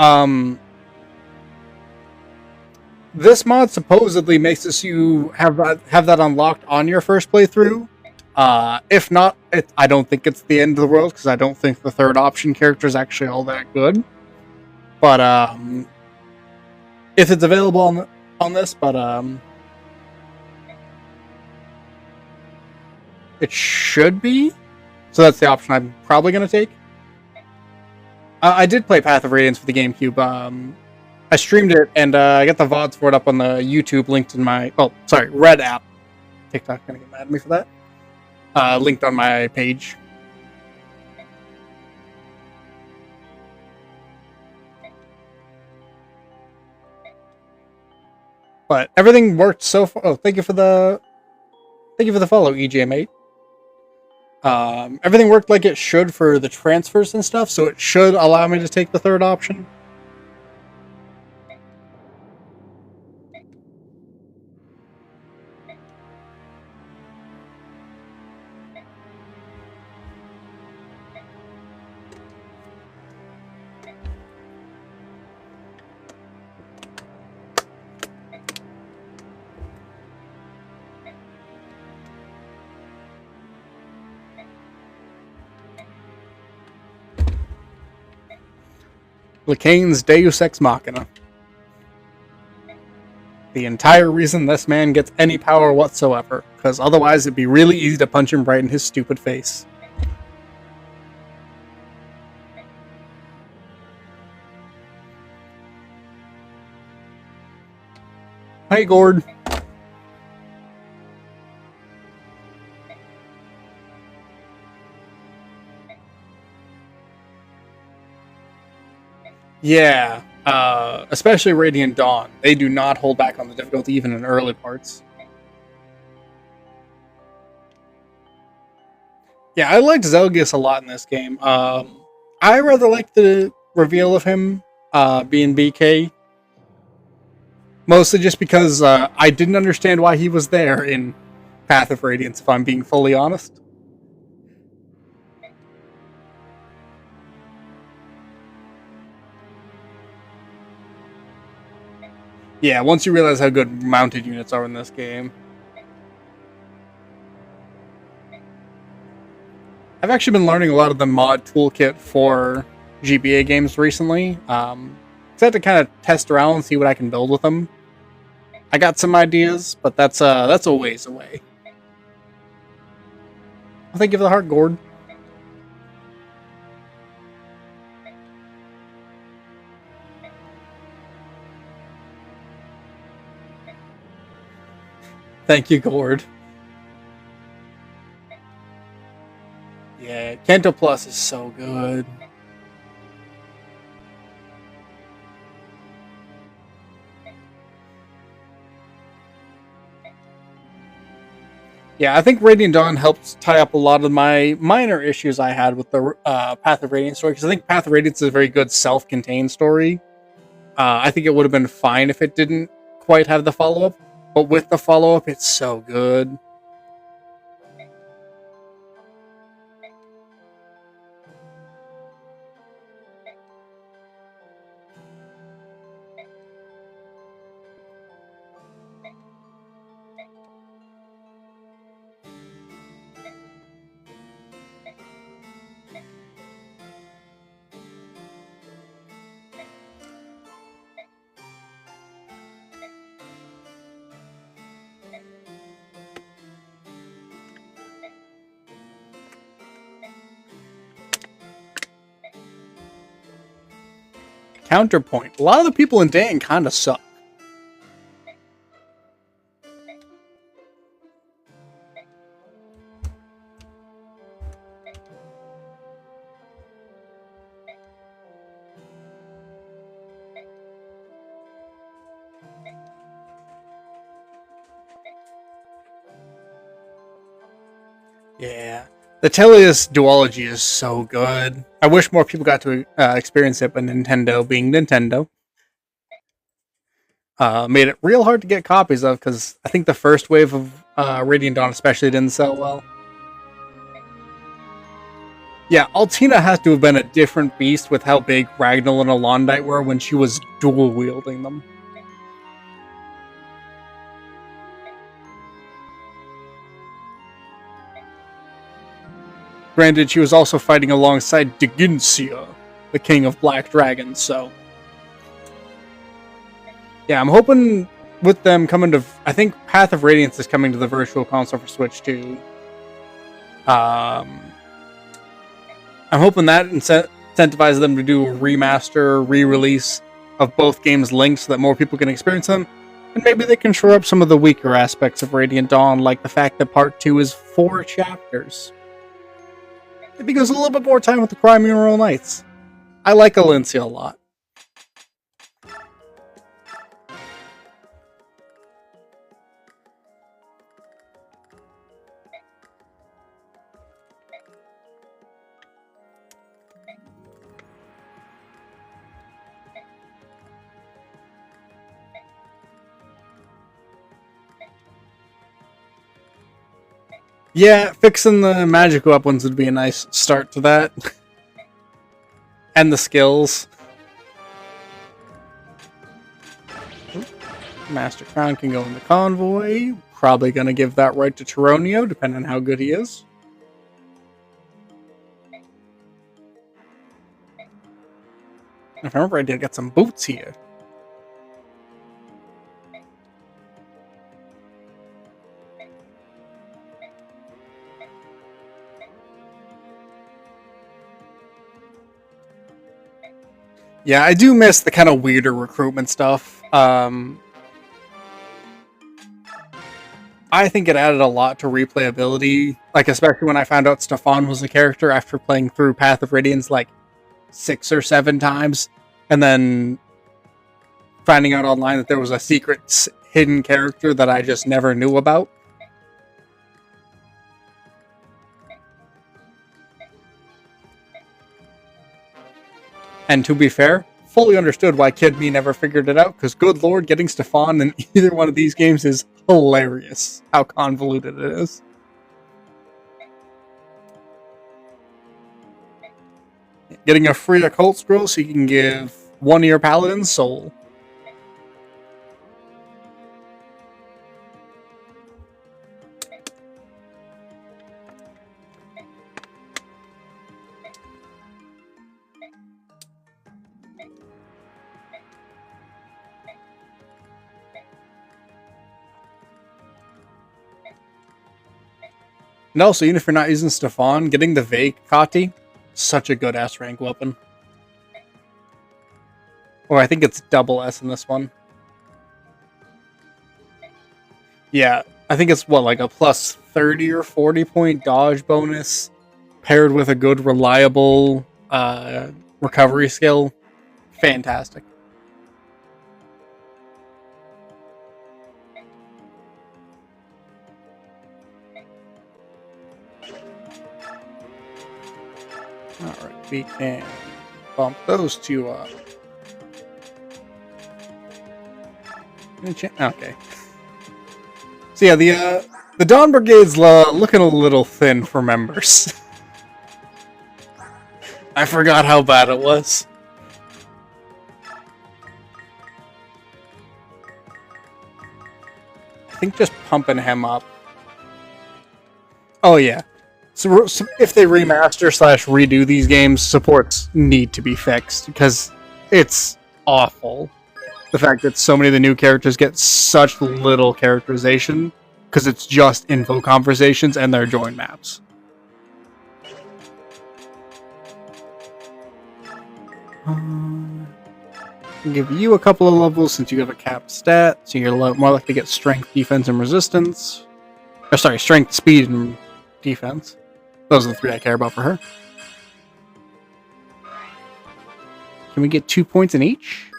this mod supposedly makes you have that unlocked on your first playthrough. If not, I don't think it's the end of the world because I don't think the third option character is actually all that good. But if it's available on this, but it should be. So that's the option I'm probably going to take. I did play Path of Radiance for the GameCube. I streamed it, and I got the VODs for it up on the YouTube, linked in my... Oh, sorry, Red app. TikTok's going to get mad at me for that. Linked on my page. But everything worked so far. Oh, thank you for the follow, EGM8. Everything worked like it should for the transfers and stuff, so it should allow me to take the third option. Lacane's Deus Ex Machina. The entire reason this man gets any power whatsoever, because otherwise it'd be really easy to punch him right in his stupid face. Hi, Gord. Yeah, especially Radiant Dawn. They do not hold back on the difficulty even in early parts. Yeah, I liked Zelgius a lot in this game. I rather like the reveal of him being BK. Mostly just because I didn't understand why he was there in Path of Radiance, if I'm being fully honest. Yeah, once you realize how good mounted units are in this game. I've actually been learning a lot of the mod toolkit for GBA games recently. I had to kind of test around and see what I can build with them. I got some ideas, but that's a ways away. Well, thank you for the heart, Gord. Thank you, Gord. Yeah, Kanto Plus is so good. Yeah, I think Radiant Dawn helped tie up a lot of my minor issues I had with the Path of Radiance story, because I think Path of Radiance is a very good self-contained story. I think it would have been fine if it didn't quite have the follow-up, but with the follow-up, it's so good. Counterpoint. A lot of the people in Dane kind of suck. Yeah. The Teleus duology is so good. I wish more people got to experience it, but Nintendo being Nintendo. made it real hard to get copies of because I think the first wave of Radiant Dawn especially didn't sell well. Yeah, Altina has to have been a different beast with how big Ragnall and Alondite were when she was dual wielding them. Granted, she was also fighting alongside Deginsia, the king of black dragons, so... Yeah, I'm hoping with them coming to... I think Path of Radiance is coming to the Virtual Console for Switch too. I'm hoping that incentivizes them to do a remaster, re-release of both games linked so that more people can experience them. And maybe they can shore up some of the weaker aspects of Radiant Dawn, like the fact that Part 2 is 4 chapters. Maybe goes a little bit more time with the Crimeral Knights. I like Alencia a lot. Yeah, fixing the magic weapons would be a nice start to that. And the skills. Master Crown can go in the convoy. Probably going to give that right to Tironio, depending on how good he is. If I remember, I did get some boots here. Yeah, I do miss the kind of weirder recruitment stuff. I think it added a lot to replayability, like especially when I found out Stefan was a character after playing through Path of Radiance like 6 or 7 times, and then finding out online that there was a secret hidden character that I just never knew about. And to be fair, fully understood why Kid Me never figured it out, because good lord, getting Stefan in either one of these games is hilarious. How convoluted it is. Getting a free occult scroll so you can give one of your paladins soul. And also, even if you're not using Stefan, getting the Vague Kati, such a good S rank weapon. Or I think it's double S in this one. Yeah, I think it's what, like a plus 30 or 40 point dodge bonus paired with a good reliable recovery skill. Fantastic. Alright, we can bump those two up. Okay. So yeah, the Dawn Brigade's looking a little thin for members. I forgot how bad it was. I think just pumping him up. Oh yeah. So if they remaster / redo these games, supports need to be fixed because it's awful. The fact that so many of the new characters get such little characterization because it's just info conversations and their join maps. I'll give you a couple of levels since you have a capped stat, so you're more likely to get strength, defense, and resistance. Or sorry, strength, speed, and defense. Those are the 3 I care about for her. Can we get 2 points in each?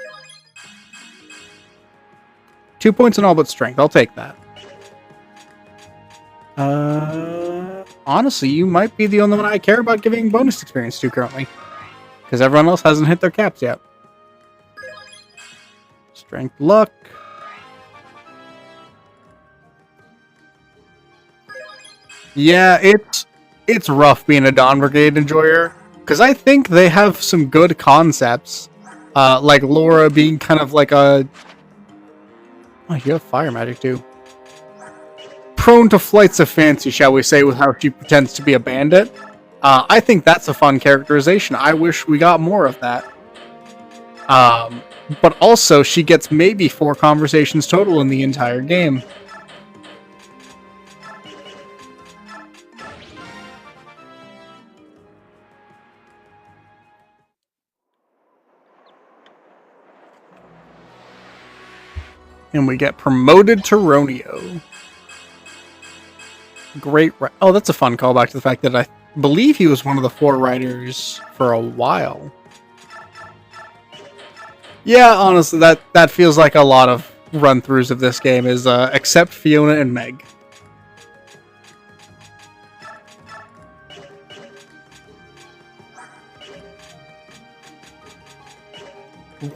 2 points in all but strength. I'll take that. Honestly, you might be the only one I care about giving bonus experience to currently. Because everyone else hasn't hit their caps yet. Strength, luck. Yeah, it's rough being a Dawn Brigade enjoyer, because I think they have some good concepts, like Laura being kind of like a... Oh, you have fire magic too. Prone to flights of fancy, shall we say, with how she pretends to be a bandit. I think that's a fun characterization. I wish we got more of that. But also, she gets maybe 4 conversations total in the entire game. And we get promoted to Ronio. Great. Oh, that's a fun callback to the fact that I believe he was one of the 4 riders for a while. Yeah, honestly, that feels like a lot of run-throughs of this game is except Fiona and Meg.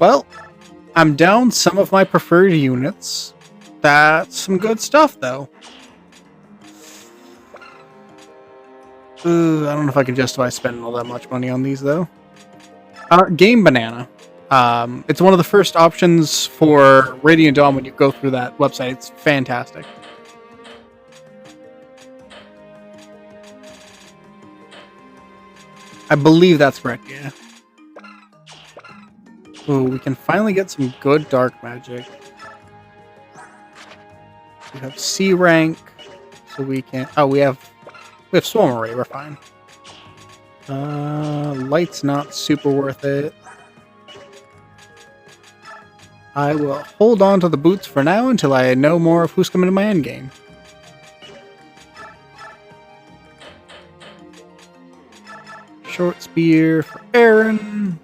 Well, I'm down some of my preferred units. That's some good stuff, though. I don't know if I can justify spending all that much money on these, though. Game Banana. It's one of the first options for Radiant Dawn when you go through that website. It's fantastic. I believe that's correct, yeah. Ooh, we can finally get some good dark magic. We have C rank, so we can... Oh, we have Swarm Array, we're fine. Light's not super worth it. I will hold on to the boots for now until I know more of who's coming to my endgame. Short spear for Aaron.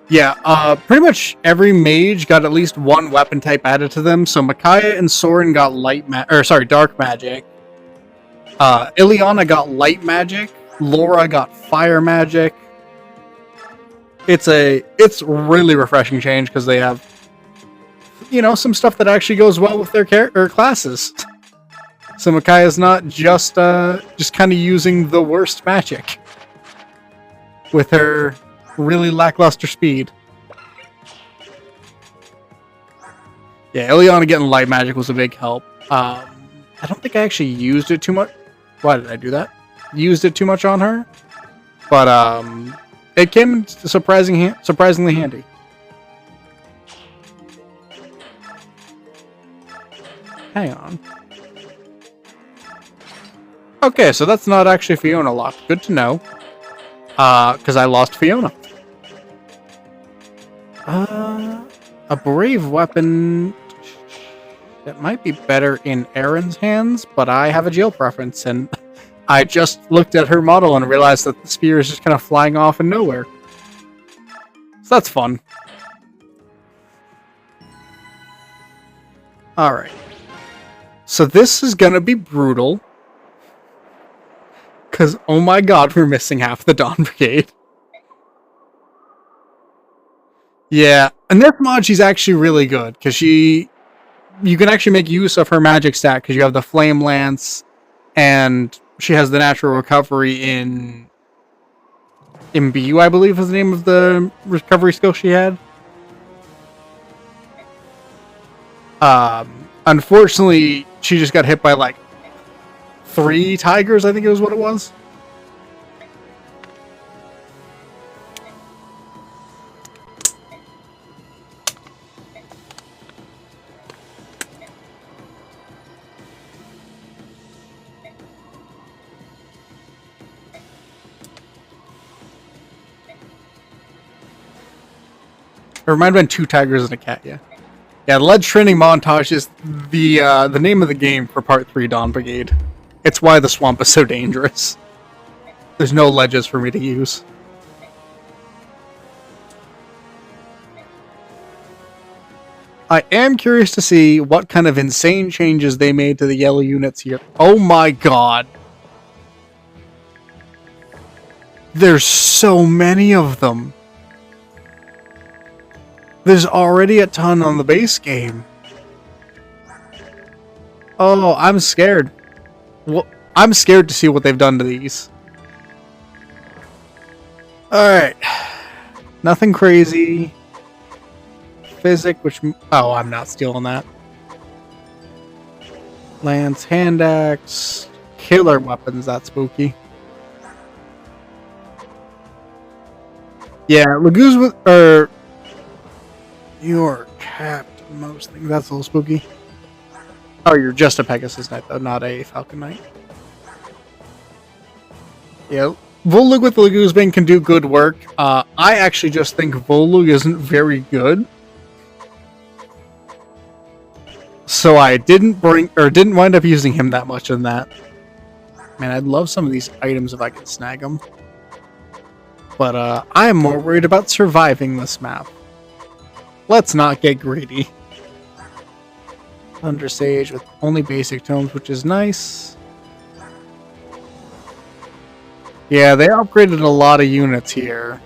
Yeah, pretty much every mage got at least one weapon type added to them. So Micaiah and Soren got dark magic. Ileana got light magic. Laura got fire magic. It's really refreshing change because they have, some stuff that actually goes well with their classes. So Micaiah's not just kind of using the worst magic with her really lackluster speed. Yeah, Ileana getting light magic was a big help. I don't think I actually used it too much. Why did I do that? Used it too much on her, but it came in surprisingly handy. Hang on. Okay, so that's not actually Fiona locked. Good to know. Because I lost Fiona. A brave weapon that might be better in Erin's hands, but I have a Jill preference, and I just looked at her model and realized that the spear is just kind of flying off in nowhere. So that's fun. Alright. So this is gonna be brutal. Because, oh my god, we're missing half the Dawn Brigade. Yeah, and this mod, she's actually really good, because you can actually make use of her magic stack, because you have the Flame Lance, and she has the natural recovery in Imbue, I believe is the name of the recovery skill she had. Unfortunately, she just got hit by like 3 tigers, I think it was what it was. Or it might have been 2 tigers and a cat, yeah. Yeah, the ledge training montage is the name of the game for Part 3 Dawn Brigade. It's why the swamp is so dangerous. There's no ledges for me to use. I am curious to see what kind of insane changes they made to the yellow units here. Oh my god. There's so many of them. There's already a ton on the base game. Oh, I'm scared. Well, I'm scared to see what they've done to these. Alright. Nothing crazy. Physic, which... Oh, I'm not stealing that. Lance, hand axe. Killer weapons, that's spooky. Yeah, Laguz with... You're capped in most things. That's a little spooky. Oh, you're just a Pegasus Knight, though, not a Falcon Knight. Yeah, Volug with the Laguzbane can do good work. I actually just think Volug isn't very good. So I didn't wind up using him that much in that. Man, I'd love some of these items if I could snag them. But I'm more worried about surviving this map. Let's not get greedy. Thunder Sage with only basic tomes, which is nice. Yeah, they upgraded a lot of units here.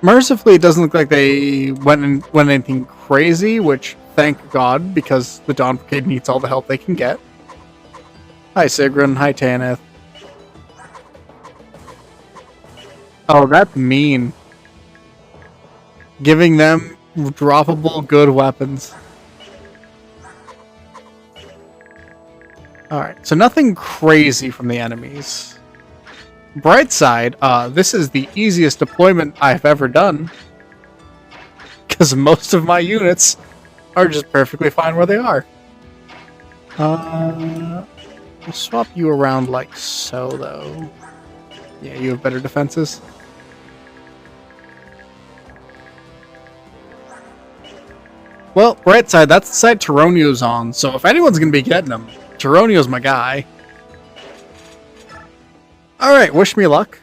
Mercifully, it doesn't look like they went anything crazy, which, thank God, because the Dawn Brigade needs all the help they can get. Hi, Sigrun. Hi, Tanith. Oh, that's mean. Giving them droppable good weapons. Alright, so nothing crazy from the enemies. Bright side, this is the easiest deployment I've ever done. Because most of my units are just perfectly fine where they are. I'll swap you around like so, though. Yeah, you have better defenses. Well, bright side, that's the side Tyronio's on, so if anyone's going to be getting him, Tyronio's my guy. Alright, wish me luck.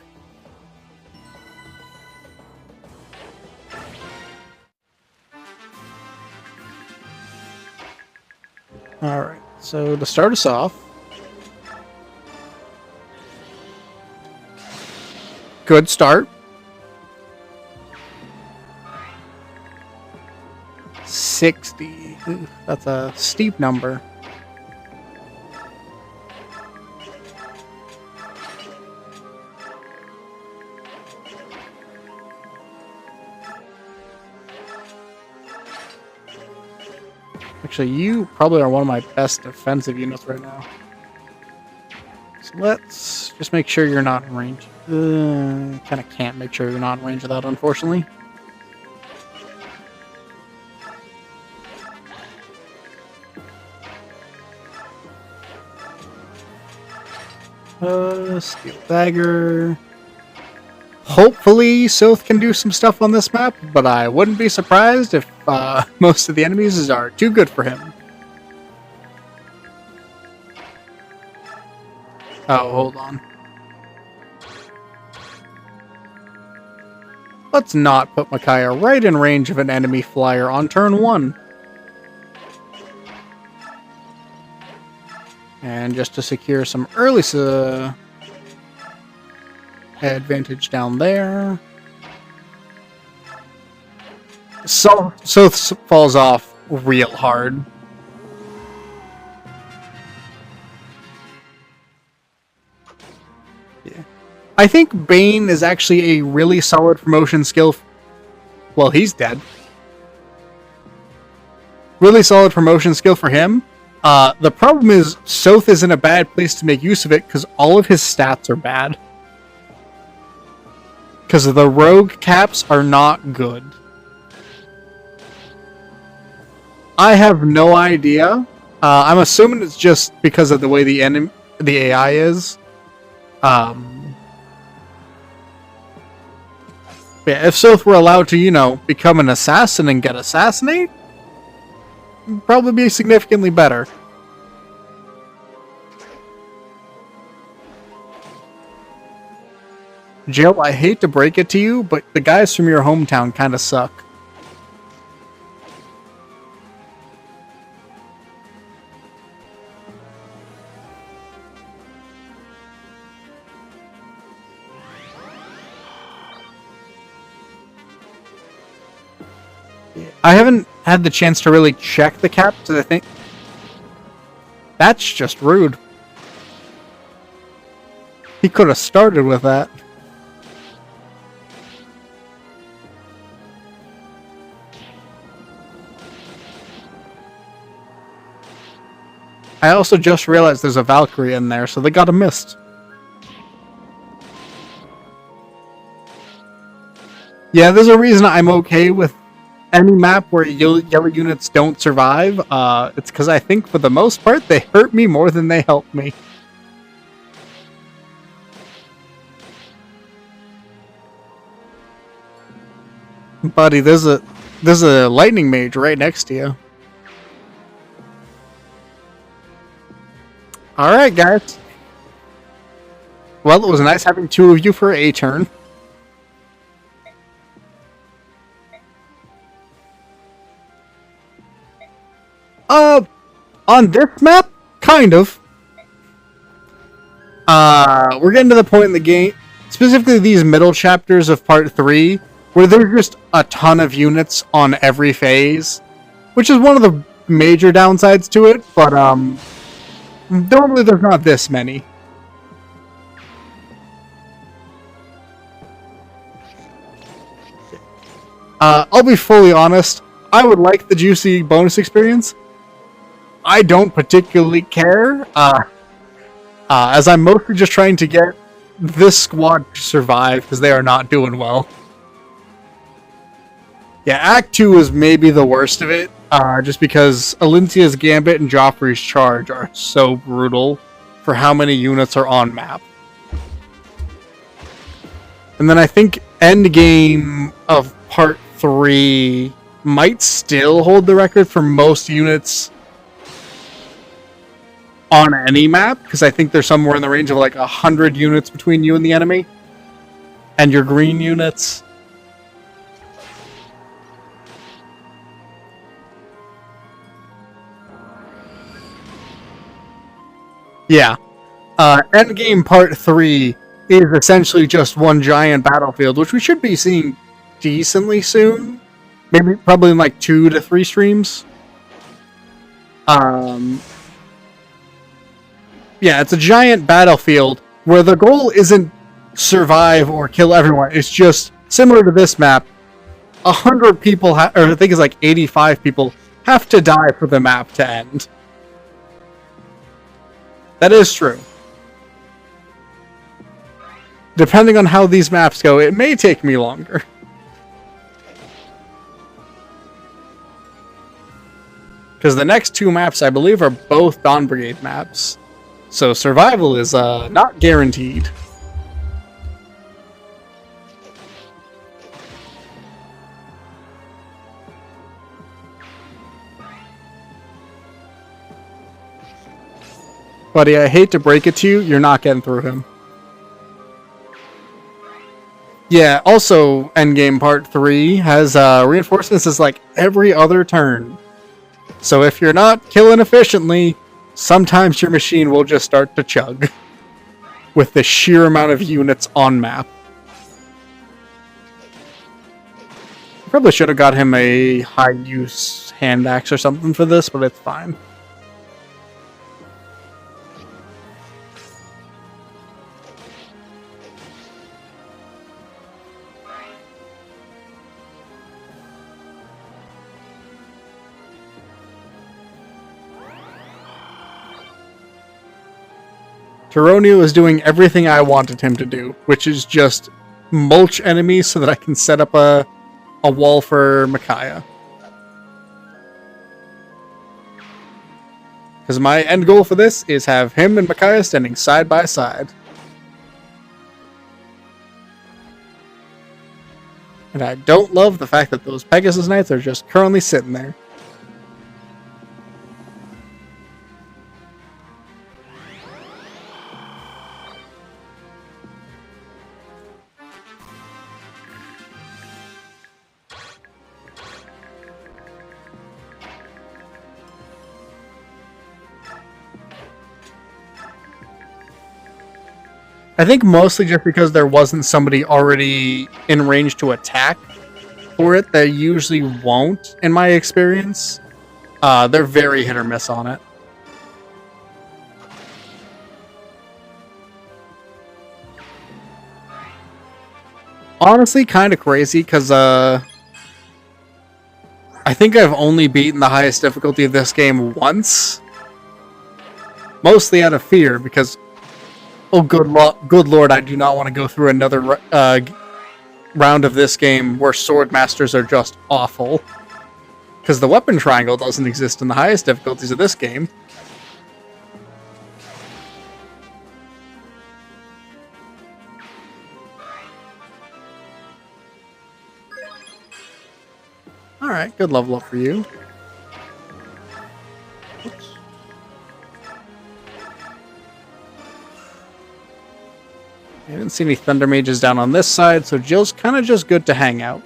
Alright, so to start us off, good start. 60. Ooh, that's a steep number. Actually, you probably are one of my best defensive units right now. So let's just make sure you're not in range. Kind of can't make sure you're not in range of that, unfortunately. Steel Dagger. Hopefully, Soth can do some stuff on this map, but I wouldn't be surprised if most of the enemies are too good for him. Oh, hold on. Let's not put Micaiah right in range of an enemy flyer on turn 1. And just to secure some early advantage down there. So falls off real hard. Yeah. I think Bane is actually a really solid promotion skill. Well, he's dead. Really solid promotion skill for him. The problem is, Soth is in a bad place to make use of it because all of his stats are bad. Because the rogue caps are not good. I have no idea. I'm assuming it's just because of the way the AI is. Yeah, if Soth were allowed to, you know, become an assassin and get assassinate, it'd probably be significantly better. Jill, I hate to break it to you, but the guys from your hometown kind of suck. I haven't had the chance to really check the caps, I think. That's just rude. He could have started with that. I also just realized there's a Valkyrie in there, so they got a mist. Yeah, there's a reason I'm okay with any map where yellow units don't survive. It's because I think for the most part they hurt me more than they help me. Buddy, there's a lightning mage right next to you. Alright, guys. Well, it was nice having two of you for a turn. On this map, kind of. We're getting to the point in the game, specifically these middle chapters of Part 3, where there's just a ton of units on every phase, which is one of the major downsides to it, but, normally there's not this many. I'll be fully honest, I would like the juicy bonus experience. I don't particularly care, as I'm mostly just trying to get this squad to survive, because they are not doing well. Yeah, Act 2 is maybe the worst of it, just because Alincia's Gambit and Joffrey's Charge are so brutal for how many units are on map. And then I think Endgame of Part 3 might still hold the record for most units on any map, because I think there's somewhere in the range of like 100 units between you and the enemy, and your green units. Yeah. Endgame Part 3 is essentially just one giant battlefield, which we should be seeing decently soon. Maybe, probably in like 2 to 3 streams. Yeah, it's a giant battlefield where the goal isn't survive or kill everyone. It's just similar to this map. 100 people, or I think it's like 85 people, have to die for the map to end. That is true. Depending on how these maps go, it may take me longer. Because the next 2 maps, I believe, are both Dawn Brigade maps. So survival is not guaranteed. Buddy, I hate to break it to you, you're not getting through him. Yeah, also, Endgame Part 3 has reinforcements as like every other turn. So if you're not killing efficiently, sometimes your machine will just start to chug with the sheer amount of units on map. Probably should have got him a high-use hand axe or something for this, but it's fine. Tyronio is doing everything I wanted him to do, which is just mulch enemies so that I can set up a wall for Micaiah. Because my end goal for this is have him and Micaiah standing side by side. And I don't love the fact that those Pegasus Knights are just currently sitting there. I think mostly just because there wasn't somebody already in range to attack for it. They usually won't, in my experience. They're very hit or miss on it. honestly kind of crazy because I think I've only beaten the highest difficulty of this game once. Mostly out of fear because, oh good lord, I do not want to go through another round of this game where sword masters are just awful. Because the weapon triangle doesn't exist in the highest difficulties of this game. Alright, good level up for you. Oops. I didn't see any Thunder Mages down on this side, so Jill's kind of just good to hang out.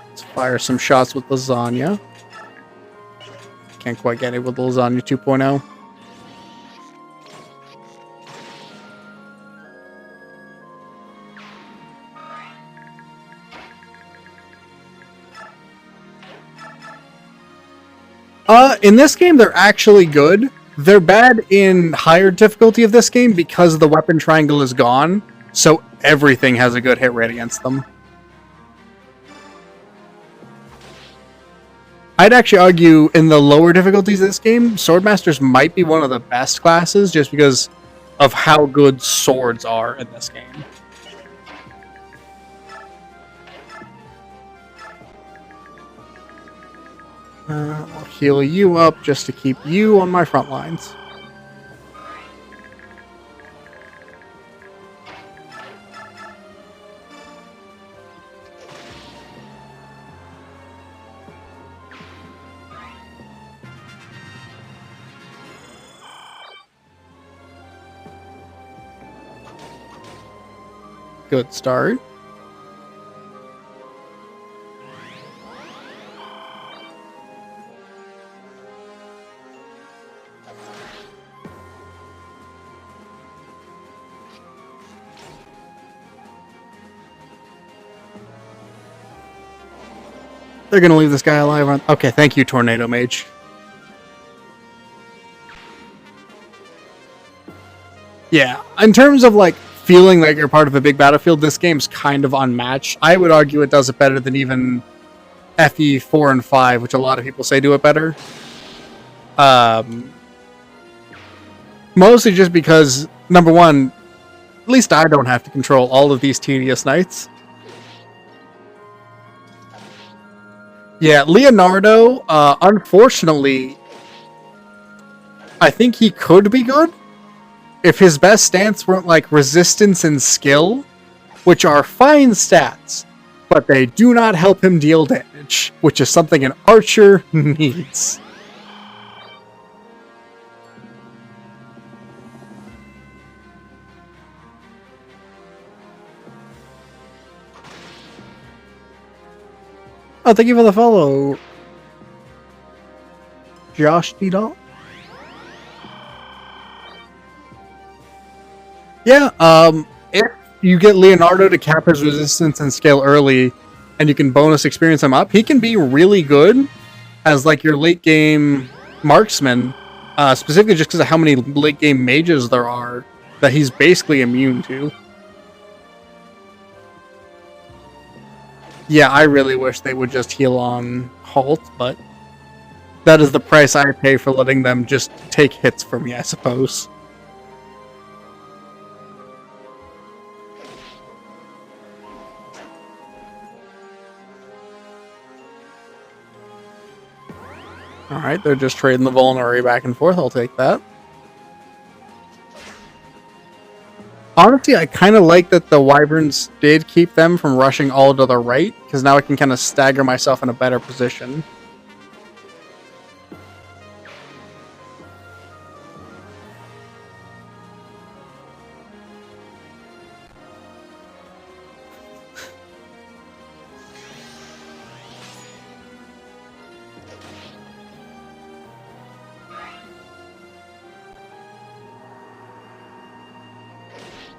Let's fire some shots with Lasagna. Can't quite get it with Lasagna 2.0. In this game, they're actually good. They're bad in higher difficulty of this game because the weapon triangle is gone, so everything has a good hit rate against them. I'd actually argue in the lower difficulties of this game, Swordmasters might be one of the best classes just because of how good swords are in this game. I'll heal you up just to keep you on my front lines. Good start. They're gonna leave this guy alive on... Okay, thank you, Tornado Mage. Yeah, in terms of, like, feeling like you're part of a big battlefield, this game's kind of unmatched. I would argue it does it better than even FE 4 and 5, which a lot of people say do it better. Mostly just because, number one, at least I don't have to control all of these tedious knights. Yeah, Leonardo, unfortunately, I think he could be good if his best stats weren't like resistance and skill, which are fine stats, but they do not help him deal damage, which is something an archer needs. Oh, thank you for the follow, Josh D. Yeah, if you get Leonardo to cap his resistance and scale early, and you can bonus experience him up, he can be really good as like your late game marksman, specifically just because of how many late game mages there are that he's basically immune to. Yeah, I really wish they would just heal on halt, but that is the price I pay for letting them just take hits for me, I suppose. Alright, they're just trading the vulnerary back and forth. I'll take that. Honestly, I kind of like that the Wyverns did keep them from rushing all to the right, because now I can kind of stagger myself in a better position.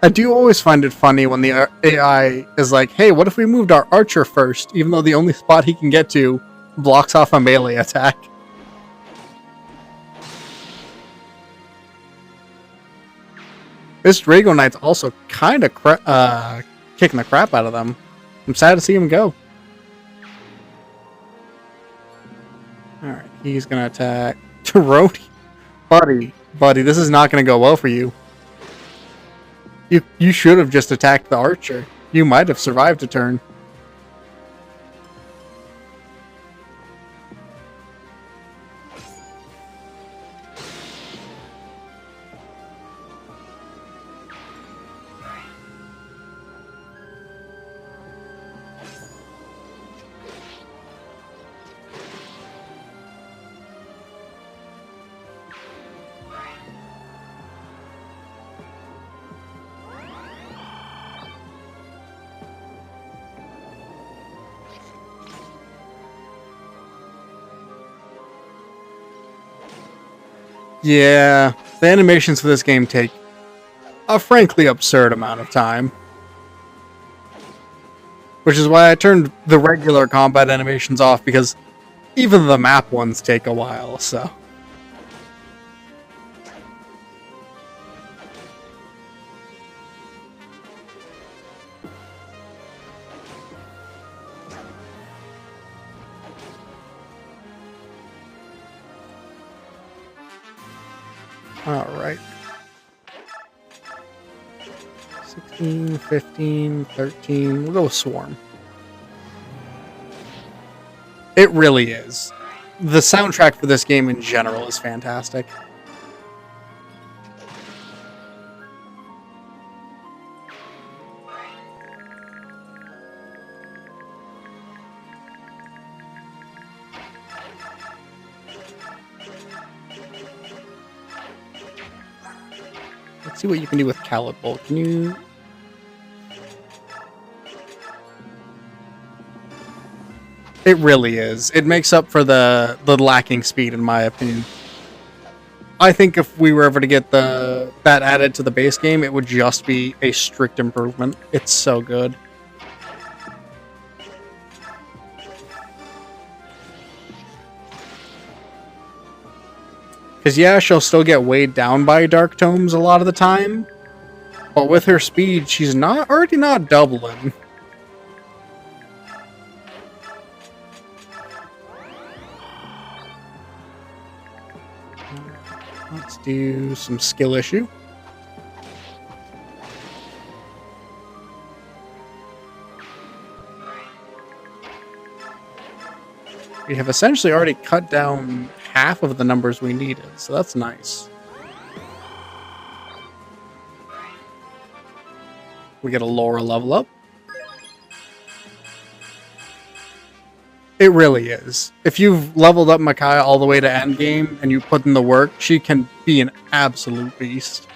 I do always find it funny when the AI is like, hey, what if we moved our archer first, even though the only spot he can get to blocks off a melee attack. This Drago Knight's also kind of kicking the crap out of them. I'm sad to see him go. Alright, he's gonna attack Taroni. Buddy, this is not gonna go well for you. You should have just attacked the archer. You might have survived a turn. Yeah, the animations for this game take a frankly absurd amount of time. Which is why I turned the regular combat animations off, because even the map ones take a while, so. Alright. 16, 15, 13. We'll go with Swarm. It really is. The soundtrack for this game in general is fantastic. Let's see what you can do with Callid Bolt. Can you... It really is. It makes up for the lacking speed, in my opinion. I think if we were ever to get that added to the base game, it would just be a strict improvement. It's so good. Because yeah, she'll still get weighed down by Dark Tomes a lot of the time. But with her speed, she's already not doubling. Let's do some skill issue. We have essentially already cut down half of the numbers we needed, so that's nice. We get a Laura level up. It really is. If you've leveled up Micaiah all the way to endgame and you put in the work, she can be an absolute beast.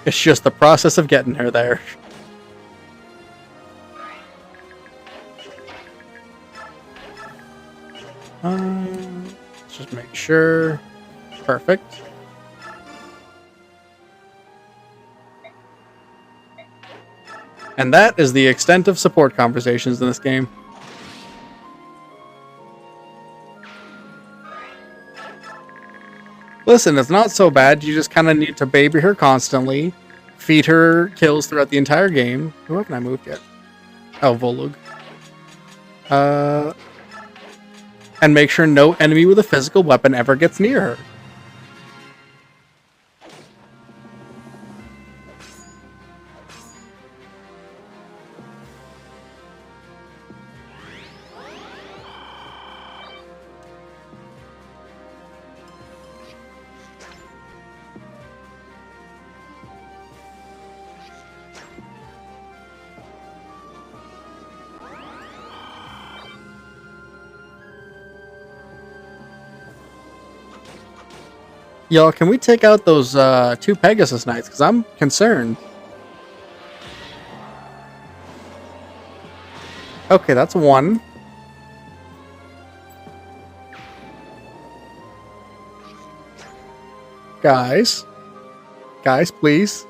It's just the process of getting her there. Let's just make sure. Perfect. And that is the extent of support conversations in this game. Listen, it's not so bad. You just kind of need to baby her constantly, feed her kills throughout the entire game. Who haven't I moved yet? Oh, Volug. And make sure no enemy with a physical weapon ever gets near her. Y'all, can we take out those 2 Pegasus Knights? Because I'm concerned. Okay, that's 1. Guys, please.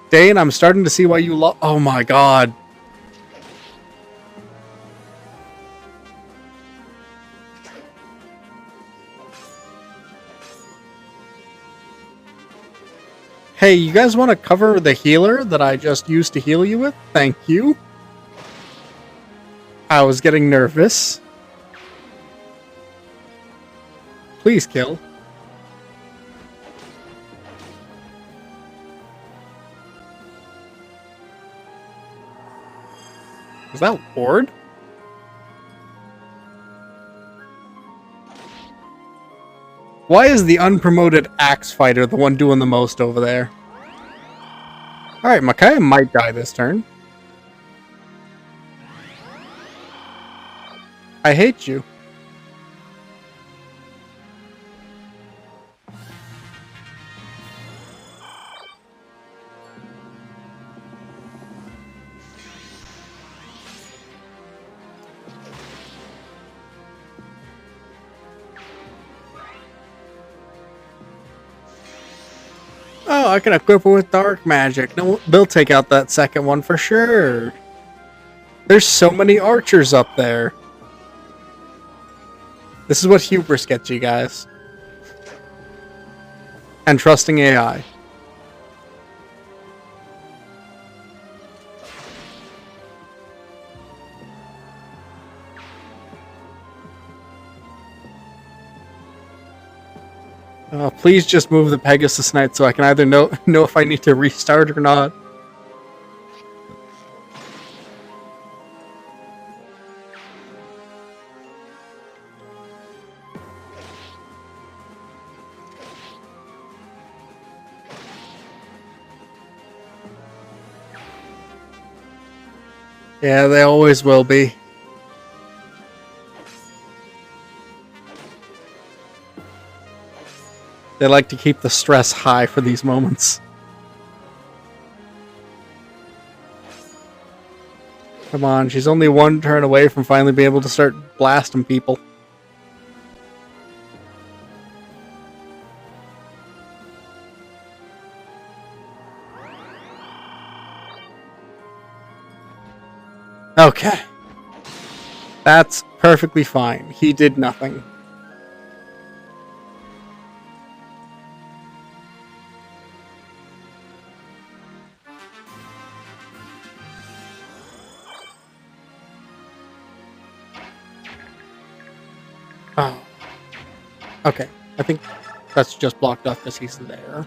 Dane, I'm starting to see why you oh my god. Hey, you guys want to cover the healer that I just used to heal you with? Thank you. I was getting nervous. Please kill. Was that Ward? Why is the unpromoted axe fighter the one doing the most over there? Alright, Micaiah might die this turn. I hate you. Oh, I can equip her with dark magic. No, they'll take out that second one for sure. There's so many archers up there. This is what hubris gets you guys. And trusting AI. Please just move the Pegasus Knight so I can either know if I need to restart or not. Yeah, they always will be. They like to keep the stress high for these moments. Come on, she's only one turn away from finally being able to start blasting people. Okay. That's perfectly fine. He did nothing. Oh. Okay. I think that's just blocked off because he's there.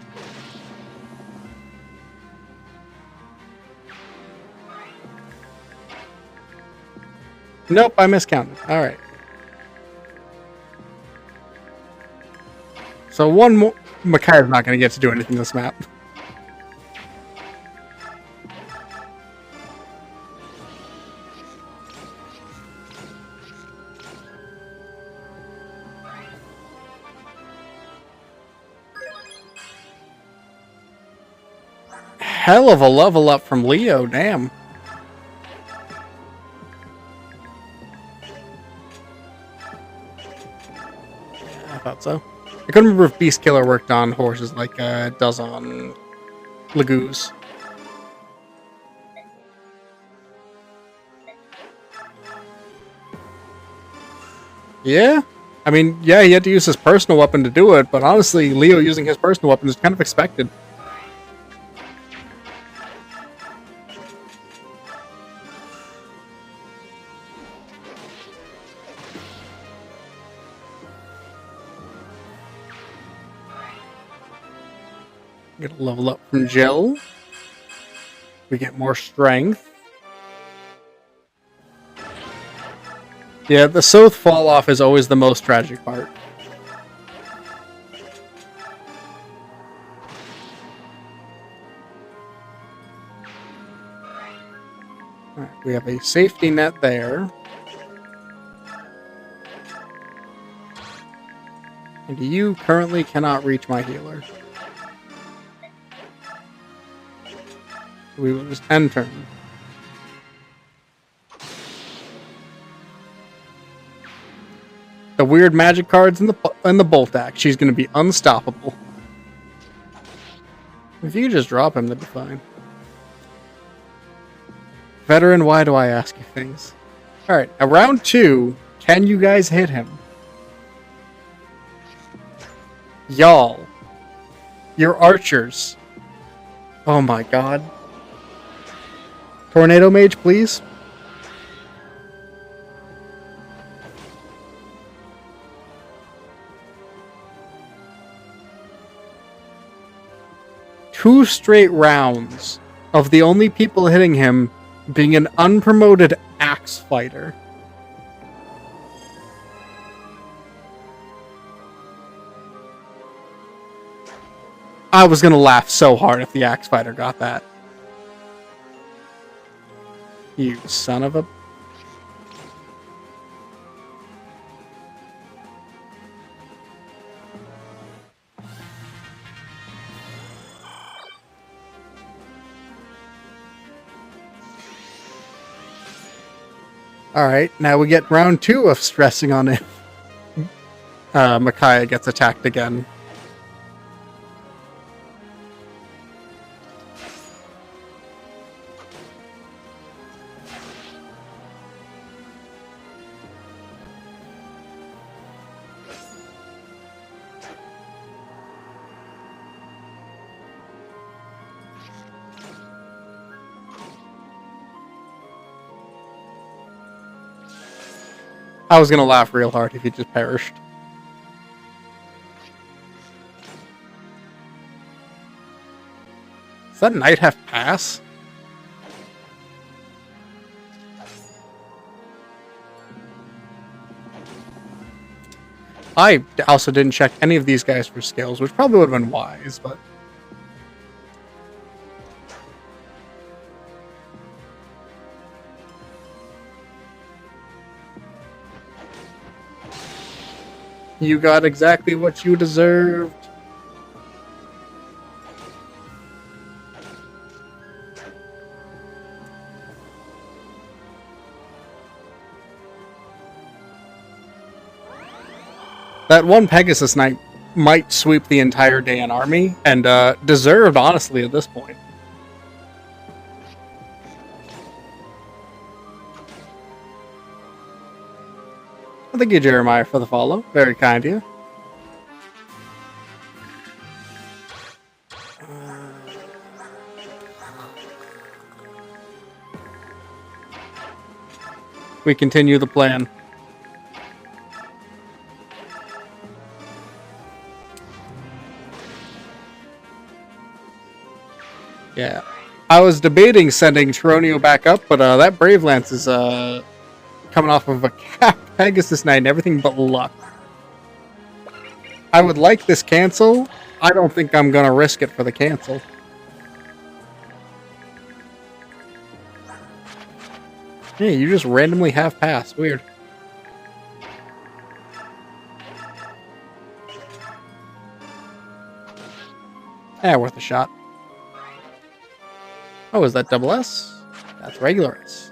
Nope, I miscounted. Alright. So one more... Micaiah's not going to get to do anything this map. Hell of a level up from Leo, damn. Yeah, I thought so. I couldn't remember if Beast Killer worked on horses like it does on Lagoos. Yeah? I mean, yeah, he had to use his personal weapon to do it, but honestly, Leo using his personal weapon is kind of expected. Get a level up from Jill. We get more strength. Yeah, the Soth fall off is always the most tragic part. Alright, we have a safety net there. And you currently cannot reach my healer. We will just end turn. The weird magic cards and the bolt axe. She's going to be unstoppable. If you could just drop him, that'd be fine. Veteran, why do I ask you things? Alright, at round 2, can you guys hit him? Y'all, your archers Oh my god. Tornado Mage, please. Two straight rounds of the only people hitting him being an unpromoted axe fighter. I was gonna laugh so hard if the axe fighter got that. You son of a... Alright, now we get round 2 of stressing on it. Micaiah gets attacked again. I was gonna laugh real hard if he just perished. Does that knight have pass? I also didn't check any of these guys for skills, which probably would have been wise, but... You got exactly what you deserved. That one Pegasus Knight might sweep the entire Dayan army, and deserved, honestly, at this point. Thank you, Jeremiah, for the follow. Very kind of you. We continue the plan. Yeah. I was debating sending Chironio back up, but that Brave Lance is coming off of a Pegasus Knight and everything but luck. I would like this cancel. I don't think I'm going to risk it for the cancel. Hey, you just randomly half pass. Weird. Yeah, worth a shot. Oh, is that double S? That's regular S.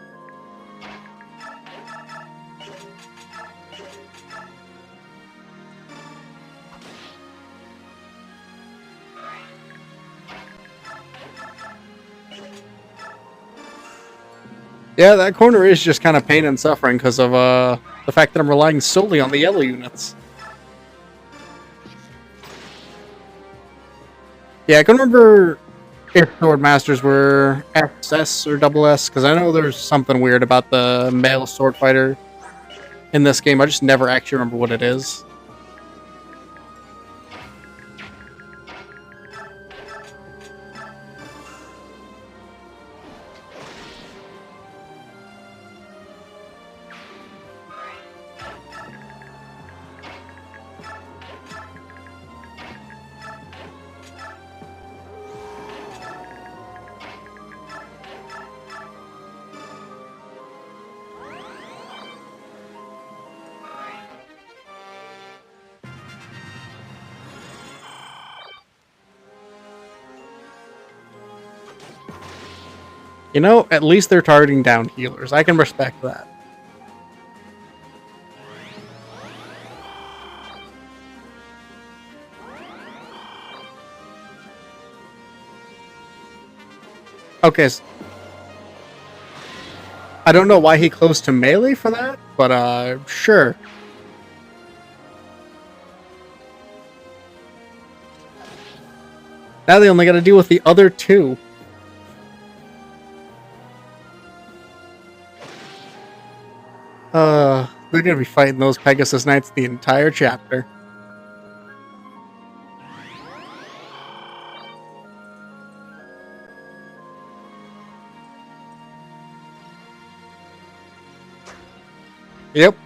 Yeah, that corner is just kind of pain and suffering because of the fact that I'm relying solely on the yellow units. Yeah, I can remember if Sword Masters were SS or double S, because I know there's something weird about the male sword fighter in this game. I just never actually remember what it is. You know, at least they're targeting down healers. I can respect that. Okay. I don't know why he closed to melee for that, but sure. Now they only got to deal with the other two. They're gonna be fighting those Pegasus Knights the entire chapter. Yep.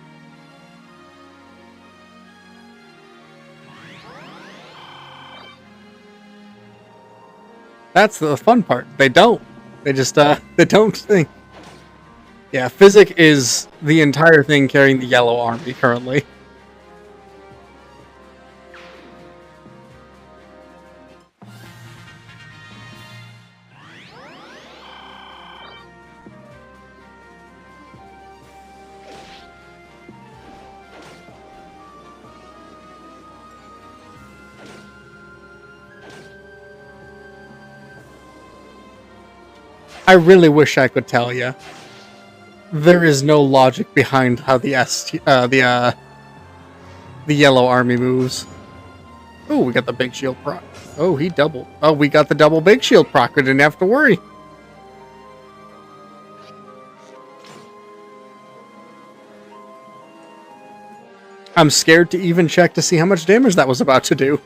That's the fun part. They don't. They just, they don't think. Yeah, Physic is the entire thing carrying the yellow army currently. I really wish I could tell you. There is no logic behind how the yellow army moves. Oh, we got the big shield proc. Oh, he doubled. Oh, we got the double big shield proc. We didn't have to worry. I'm scared to even check to see how much damage that was about to do.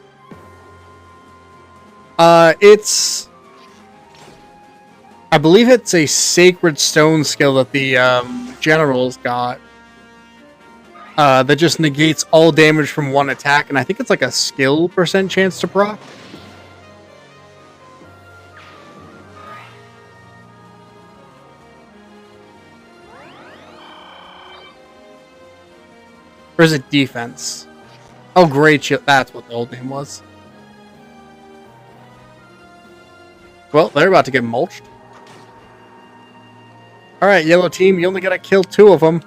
I believe it's a Sacred Stone skill that the generals got. That just negates all damage from one attack, and I think it's like a skill % chance to proc. Or is it defense? Oh, great shield. That's what the old name was. Well, they're about to get mulched. Alright, yellow team, you only gotta kill 2 of them.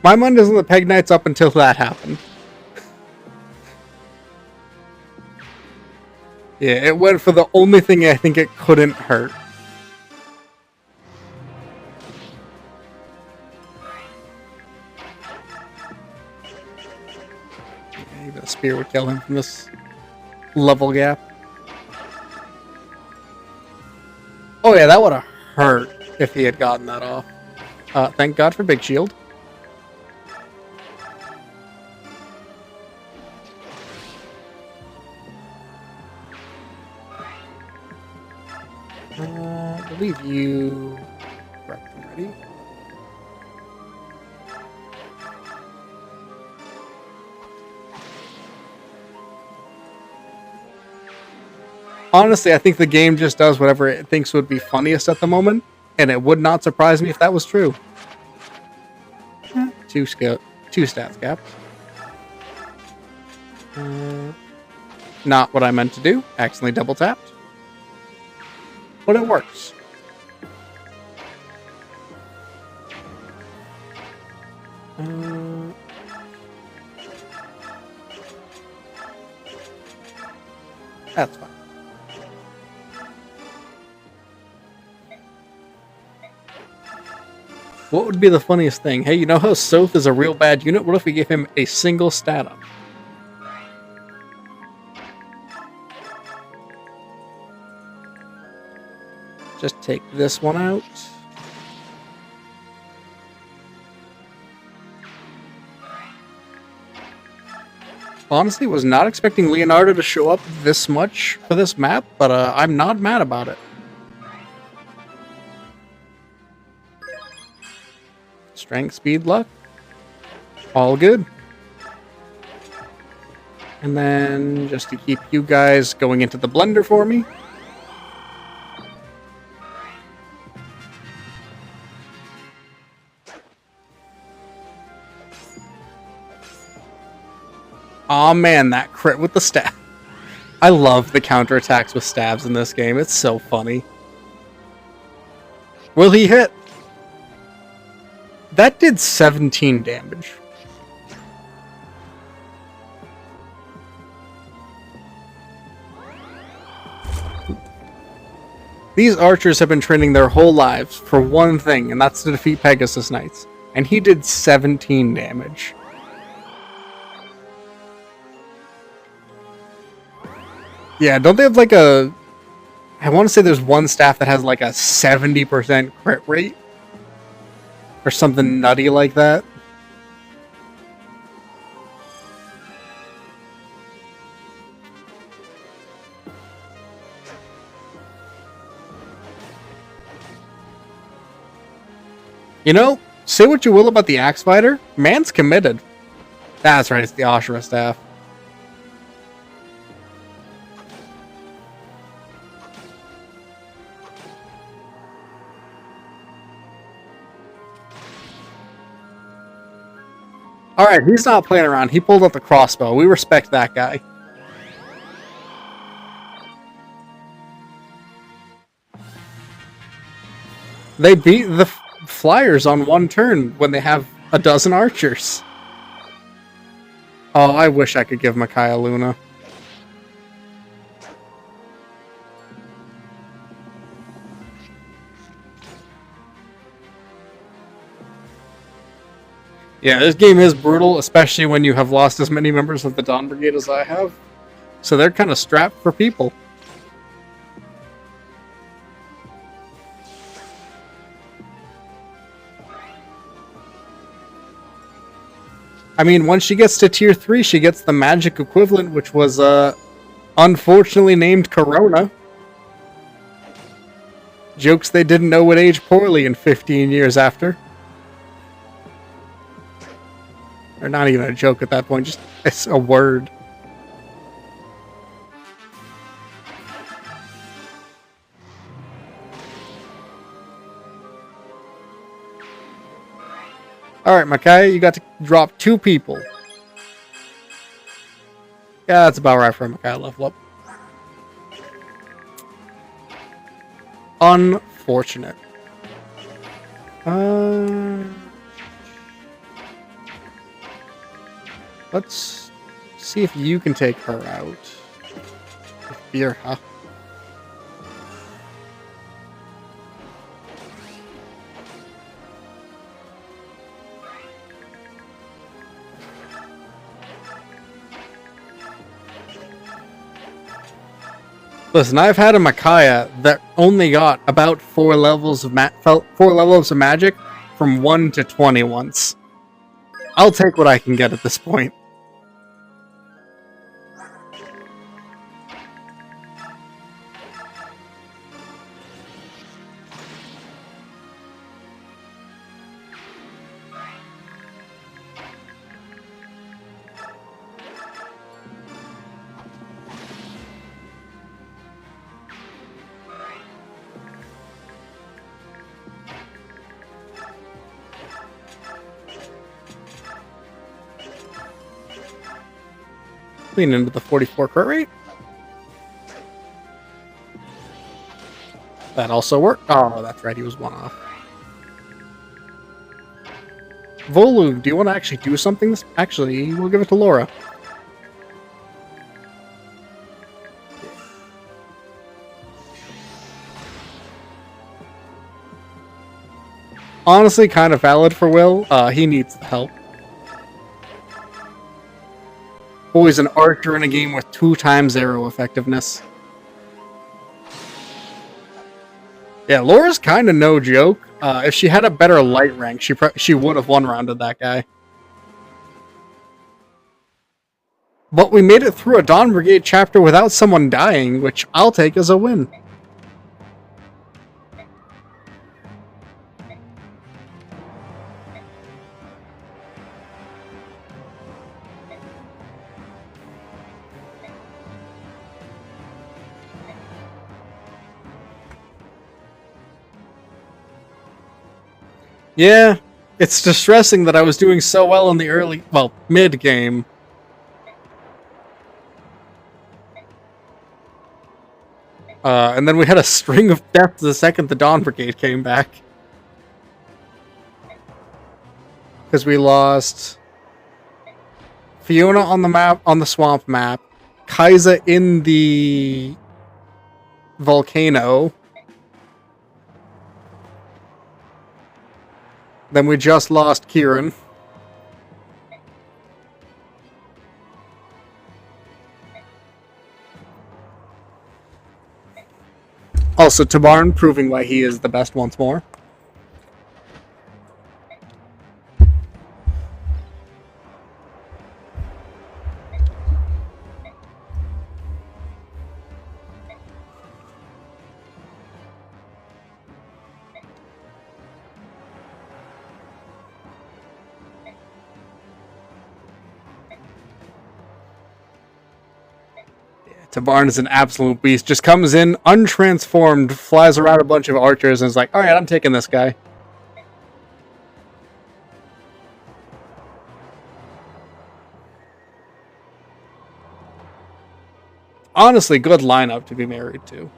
My mind is on the Peg Knights up until that happened. Yeah, it went for the only thing I think it couldn't hurt. Yeah, even a spear would kill him from this level gap. Oh yeah, that would have hurt if he had gotten that off. Thank God for Big Shield. I believe you correct and ready. Honestly, I think the game just does whatever it thinks would be funniest at the moment, and it would not surprise me if that was true. 2 stats gaps. Not what I meant to do. Accidentally double tapped. But it works. That's fine. What would be the funniest thing? Hey, you know how Soth is a real bad unit? What if we gave him a single stat up? Just take this one out. Honestly, was not expecting Leonardo to show up this much for this map, but I'm not mad about it. Strength, speed, luck. All good. And then, just to keep you guys going into the blender for me. Aw, man, that crit with the stab. I love the counterattacks with stabs in this game. It's so funny. Will he hit? That did 17 damage. These archers have been training their whole lives for one thing, and that's to defeat Pegasus Knights. And he did 17 damage. Yeah, don't they have like a... I want to say there's one staff that has like a 70% crit rate? Or something nutty like that. You know, say what you will about the Axe Fighter, man's committed. That's right, it's the Ashura staff. Alright, he's not playing around. He pulled out the crossbow. We respect that guy. They beat the Flyers on one turn when they have a dozen archers. Oh, I wish I could give Micaiah Luna. Yeah, this game is brutal, especially when you have lost as many members of the Dawn Brigade as I have. So they're kind of strapped for people. I mean, once she gets to tier 3, she gets the magic equivalent, which was, unfortunately named Corona. Jokes they didn't know would age poorly in 15 years after. Or not even a joke at that point, just it's a word. Alright, Micaiah, you got to drop 2 people. Yeah, that's about right for a Micaiah level up. Unfortunate. Let's see if you can take her out. Fear, huh? Listen, I've had a Micaiah that only got about 4 levels of magic from 1 to 20 once. I'll take what I can get at this point. Lean into the 44 crit rate. That also worked. Oh, that's right. He was 1 off. Volu, do you want to actually do something? Actually, we'll give it to Laura. Honestly, kind of valid for Will. He needs the help. Always an archer in a game with 2 times arrow effectiveness. Yeah, Laura's kind of no joke. If she had a better light rank, she would have one-rounded that guy. But we made it through a Dawn Brigade chapter without someone dying, which I'll take as a win. Yeah, it's distressing that I was doing so well in the mid-game. And then we had a string of deaths the second the Dawn Brigade came back. because we lost Fiona on the map, on the swamp map, Kaiser in the volcano. Then we just lost Kieran. Also, Tabarn proving why he is the best once more. Tabarn is an absolute beast. Just comes in untransformed, flies around a bunch of archers, and is like, alright, I'm taking this guy. Honestly, good lineup to be married to.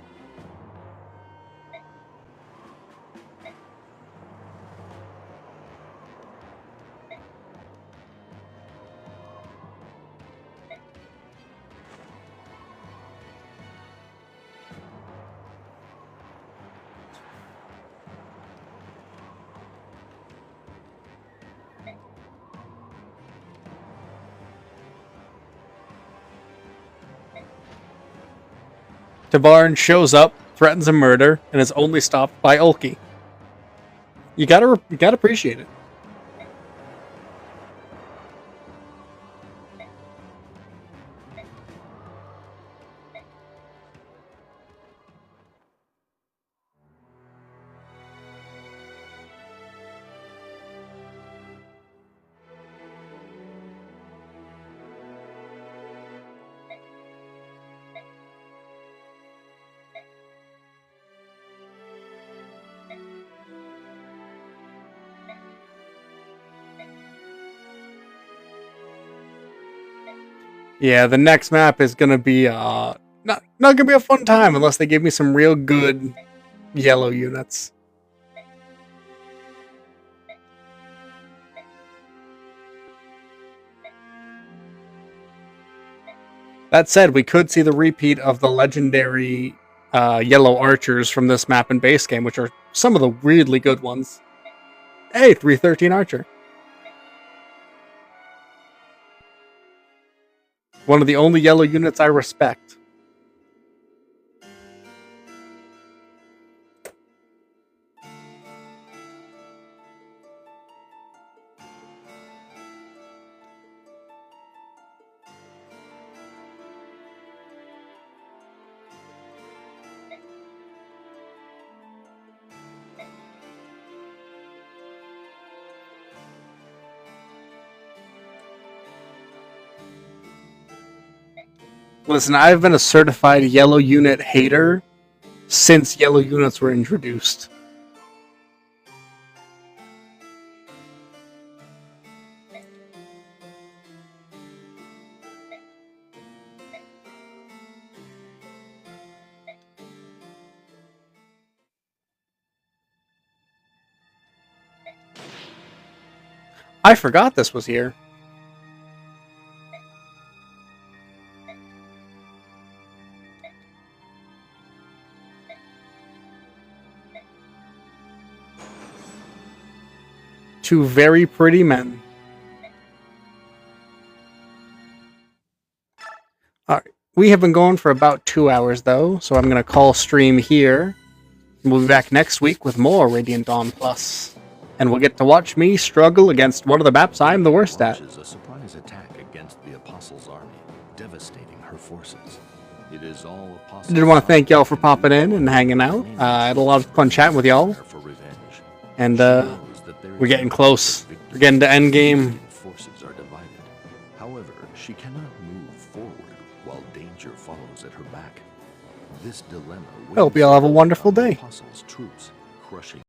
Tabarn shows up, threatens a murder, and is only stopped by Ulki. You gotta appreciate it. Yeah, the next map is gonna be not gonna be a fun time unless they give me some real good yellow units. That said, we could see the repeat of the legendary yellow archers from this map in base game, which are some of the weirdly good ones. Hey, 313 archer. One of the only yellow units I respect. Listen, I've been a certified yellow unit hater since yellow units were introduced. I forgot this was here. Two very pretty men. Alright, we have been going for about 2 hours though, so I'm going to call stream here. We'll be back next week with more Radiant Dawn Plus. And we'll get to watch me struggle against one of the maps I'm the worst at. A surprise attack against the Apostles' army, devastating her forces. It is all I did want to thank y'all for popping in and hanging out. I had a lot of fun chatting with y'all. And we're getting close. We're getting to endgame. Forces are divided. However, she cannot move forward while danger follows at her back. This dilemma. I hope y'all have a wonderful day. Apostles' troops crushing